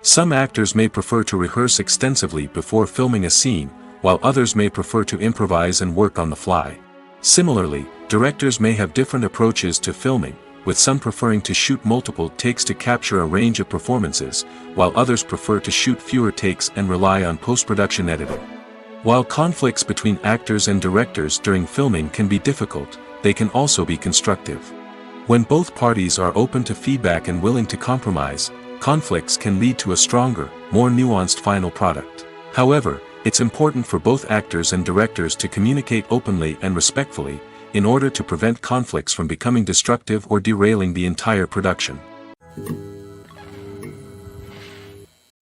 Some actors may prefer to rehearse extensively before filming a scene, while others may prefer to improvise and work on the fly. Similarly, directors may have different approaches to filming, with some preferring to shoot multiple takes to capture a range of performances, while others prefer to shoot fewer takes and rely on post-production editing. While conflicts between actors and directors during filming can be difficult, they can also be constructive. When both parties are open to feedback and willing to compromise, conflicts can lead to a stronger, more nuanced final product. However, it's important for both actors and directors to communicate openly and respectfully, in order to prevent conflicts from becoming destructive or derailing the entire production.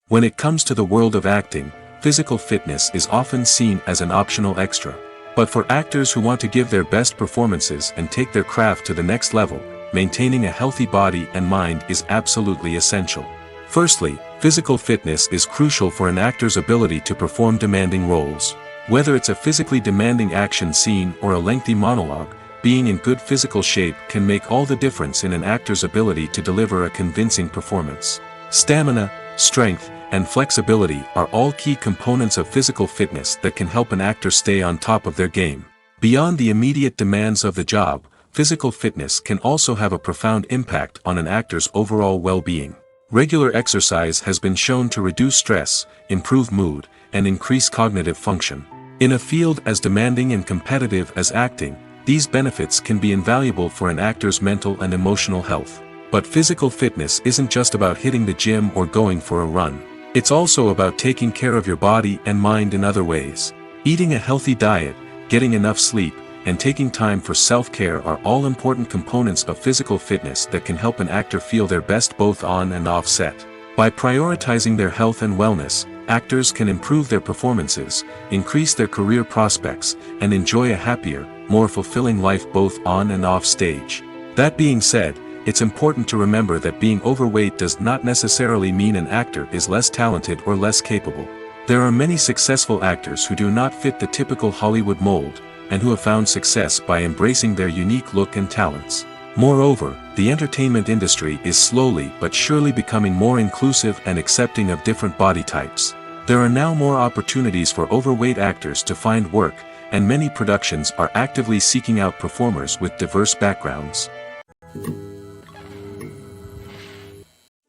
When it comes to the world of acting, physical fitness is often seen as an optional extra. But for actors who want to give their best performances and take their craft to the next level, maintaining a healthy body and mind is absolutely essential. Firstly, physical fitness is crucial for an actor's ability to perform demanding roles. Whether it's a physically demanding action scene or a lengthy monologue, being in good physical shape can make all the difference in an actor's ability to deliver a convincing performance. Stamina, strength, and flexibility are all key components of physical fitness that can help an actor stay on top of their game. Beyond the immediate demands of the job, physical fitness can also have a profound impact on an actor's overall well-being. Regular exercise has been shown to reduce stress, improve mood, and increase cognitive function. In a field as demanding and competitive as acting, these benefits can be invaluable for an actor's mental and emotional health. But physical fitness isn't just about hitting the gym or going for a run. It's also about taking care of your body and mind in other ways. Eating a healthy diet, getting enough sleep, and taking time for self-care are all important components of physical fitness that can help an actor feel their best both on and off set. By prioritizing their health and wellness, actors can improve their performances, increase their career prospects, and enjoy a happier, more fulfilling life both on and off stage. That being said, it's important to remember that being overweight does not necessarily mean an actor is less talented or less capable. There are many successful actors who do not fit the typical Hollywood mold, and who have found success by embracing their unique look and talents. Moreover, the entertainment industry is slowly but surely becoming more inclusive and accepting of different body types. There are now more opportunities for overweight actors to find work, and many productions are actively seeking out performers with diverse backgrounds.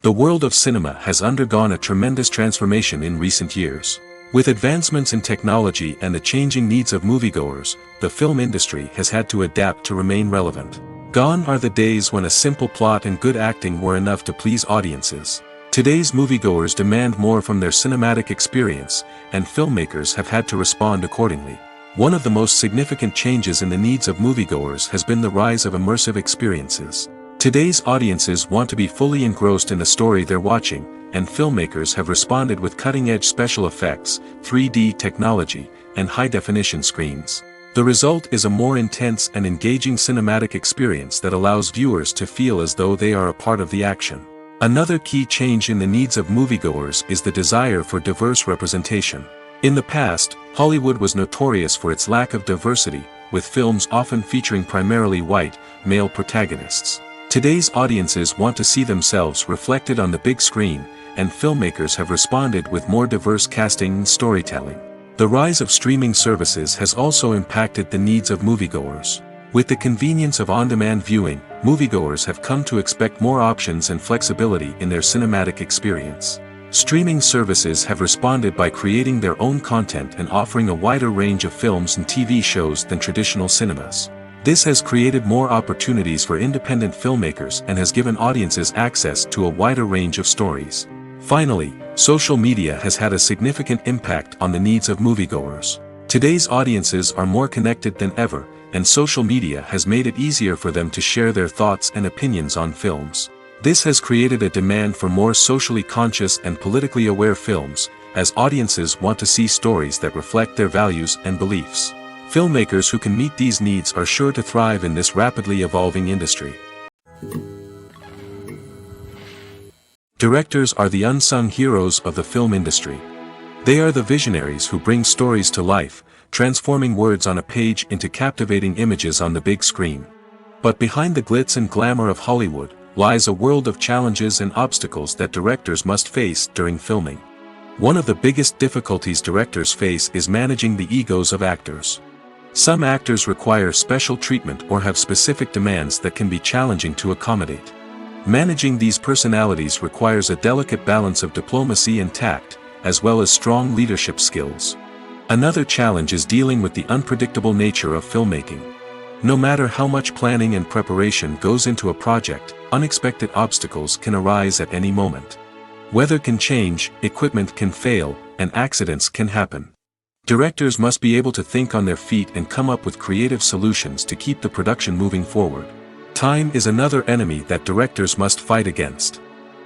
The world of cinema has undergone a tremendous transformation in recent years. With advancements in technology and the changing needs of moviegoers, the film industry has had to adapt to remain relevant. Gone are the days when a simple plot and good acting were enough to please audiences. Today's moviegoers demand more from their cinematic experience, and filmmakers have had to respond accordingly. One of the most significant changes in the needs of moviegoers has been the rise of immersive experiences. Today's audiences want to be fully engrossed in the story they're watching, and filmmakers have responded with cutting-edge special effects, 3D technology, and high-definition screens. The result is a more intense and engaging cinematic experience that allows viewers to feel as though they are a part of the action. Another key change in the needs of moviegoers is the desire for diverse representation. In the past, Hollywood was notorious for its lack of diversity, with films often featuring primarily white, male protagonists. Today's audiences want to see themselves reflected on the big screen, and filmmakers have responded with more diverse casting and storytelling. The rise of streaming services has also impacted the needs of moviegoers. With the convenience of on-demand viewing, moviegoers have come to expect more options and flexibility in their cinematic experience. Streaming services have responded by creating their own content and offering a wider range of films and TV shows than traditional cinemas. This has created more opportunities for independent filmmakers and has given audiences access to a wider range of stories. Finally, social media has had a significant impact on the needs of moviegoers. Today's audiences are more connected than ever, and social media has made it easier for them to share their thoughts and opinions on films. This has created a demand for more socially conscious and politically aware films, as audiences want to see stories that reflect their values and beliefs. Filmmakers who can meet these needs are sure to thrive in this rapidly evolving industry. Directors are the unsung heroes of the film industry. They are the visionaries who bring stories to life, transforming words on a page into captivating images on the big screen. But behind the glitz and glamour of Hollywood lies a world of challenges and obstacles that directors must face during filming. One of the biggest difficulties directors face is managing the egos of actors. Some actors require special treatment or have specific demands that can be challenging to accommodate. Managing these personalities requires a delicate balance of diplomacy and tact, as well as strong leadership skills. Another challenge is dealing with the unpredictable nature of filmmaking. No matter how much planning and preparation goes into a project, unexpected obstacles can arise at any moment. Weather can change, equipment can fail, and accidents can happen. Directors must be able to think on their feet and come up with creative solutions to keep the production moving forward. Time is another enemy that directors must fight against.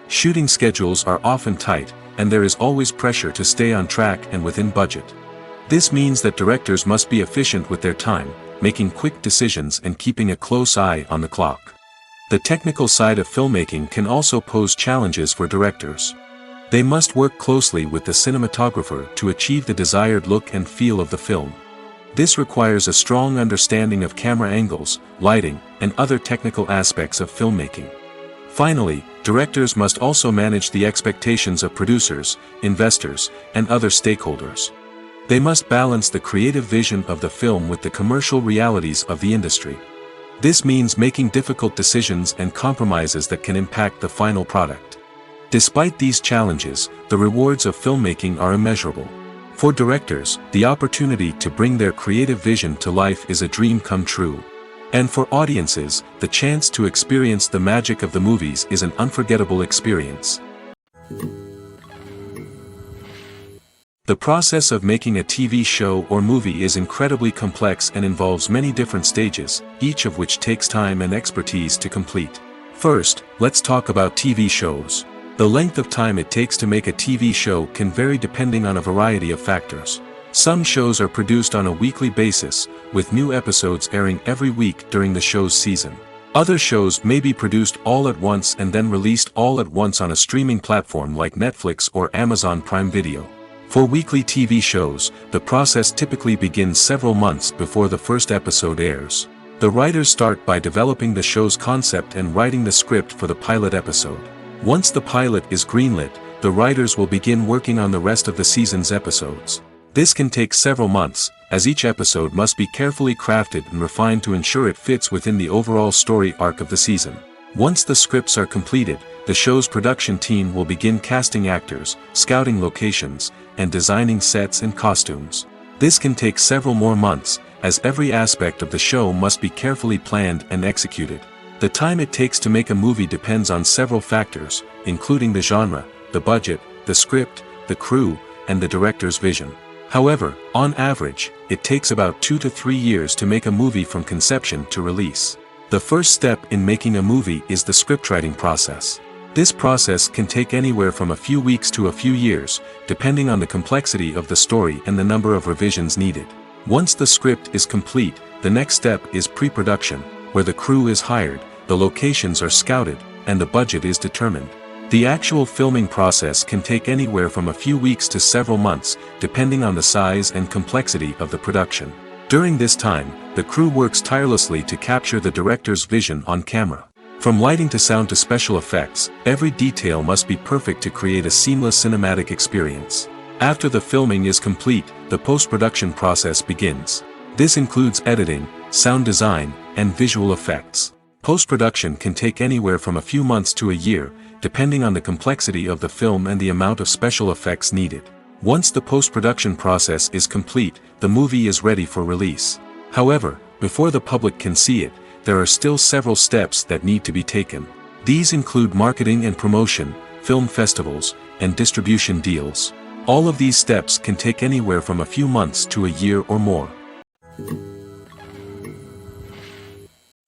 Shooting schedules are often tight, and there is always pressure to stay on track and within budget. This means that directors must be efficient with their time, making quick decisions and keeping a close eye on the clock. The technical side of filmmaking can also pose challenges for directors. They must work closely with the cinematographer to achieve the desired look and feel of the film. This requires a strong understanding of camera angles, lighting, and other technical aspects of filmmaking. Finally, directors must also manage the expectations of producers, investors, and other stakeholders. They must balance the creative vision of the film with the commercial realities of the industry. This means making difficult decisions and compromises that can impact the final product. Despite these challenges, the rewards of filmmaking are immeasurable. For directors, the opportunity to bring their creative vision to life is a dream come true. And for audiences, the chance to experience the magic of the movies is an unforgettable experience. The process of making a TV show or movie is incredibly complex and involves many different stages, each of which takes time and expertise to complete. First, let's talk about TV shows. The length of time it takes to make a TV show can vary depending on a variety of factors. Some shows are produced on a weekly basis, with new episodes airing every week during the show's season. Other shows may be produced all at once and then released all at once on a streaming platform like Netflix or Amazon Prime Video. For weekly TV shows, the process typically begins several months before the first episode airs. The writers start by developing the show's concept and writing the script for the pilot episode. Once the pilot is greenlit, the writers will begin working on the rest of the season's episodes. This can take several months, as each episode must be carefully crafted and refined to ensure it fits within the overall story arc of the season. Once the scripts are completed, the show's production team will begin casting actors, scouting locations, and designing sets and costumes. This can take several more months, as every aspect of the show must be carefully planned and executed. The time it takes to make a movie depends on several factors, including the genre, the budget, the script, the crew, and the director's vision. However, on average, it takes about 2 to 3 years to make a movie from conception to release. The first step in making a movie is the scriptwriting process. This process can take anywhere from a few weeks to a few years, depending on the complexity of the story and the number of revisions needed. Once the script is complete, the next step is pre-production, where the crew is hired, the locations are scouted, and the budget is determined. The actual filming process can take anywhere from a few weeks to several months, depending on the size and complexity of the production. During this time, the crew works tirelessly to capture the director's vision on camera. From lighting to sound to special effects, every detail must be perfect to create a seamless cinematic experience. After the filming is complete, the post-production process begins. This includes editing, sound design, and visual effects. Post-production can take anywhere from a few months to a year, depending on the complexity of the film and the amount of special effects needed. Once the post-production process is complete, the movie is ready for release. However, before the public can see it, there are still several steps that need to be taken. These include marketing and promotion, film festivals, and distribution deals. All of these steps can take anywhere from a few months to a year or more.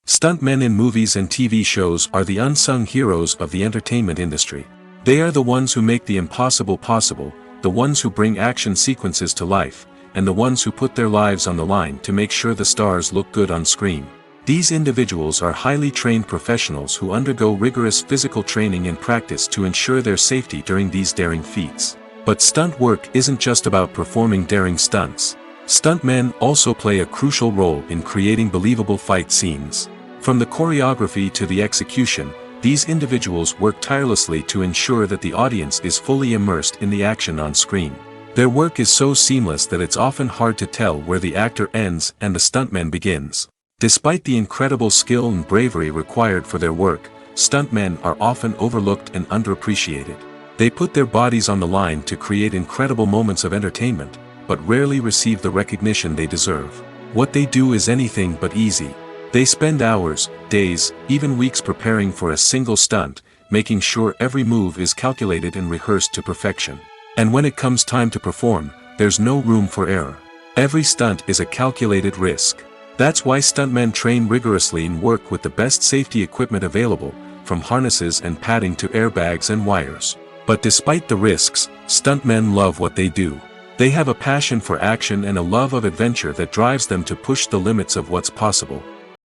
Stuntmen in movies and TV shows are the unsung heroes of the entertainment industry. They are the ones who make the impossible possible, the ones who bring action sequences to life, and the ones who put their lives on the line to make sure the stars look good on screen. These individuals are highly trained professionals who undergo rigorous physical training and practice to ensure their safety during these daring feats. But stunt work isn't just about performing daring stunts. Stuntmen also play a crucial role in creating believable fight scenes. From the choreography to the execution, these individuals work tirelessly to ensure that the audience is fully immersed in the action on screen. Their work is so seamless that it's often hard to tell where the actor ends and the stuntman begins. Despite the incredible skill and bravery required for their work, stuntmen are often overlooked and underappreciated. They put their bodies on the line to create incredible moments of entertainment, but rarely receive the recognition they deserve. What they do is anything but easy. They spend hours, days, even weeks preparing for a single stunt, making sure every move is calculated and rehearsed to perfection. And when it comes time to perform, there's no room for error. Every stunt is a calculated risk. That's why stuntmen train rigorously and work with the best safety equipment available, from harnesses and padding to airbags and wires. But despite the risks, stuntmen love what they do. They have a passion for action and a love of adventure that drives them to push the limits of what's possible.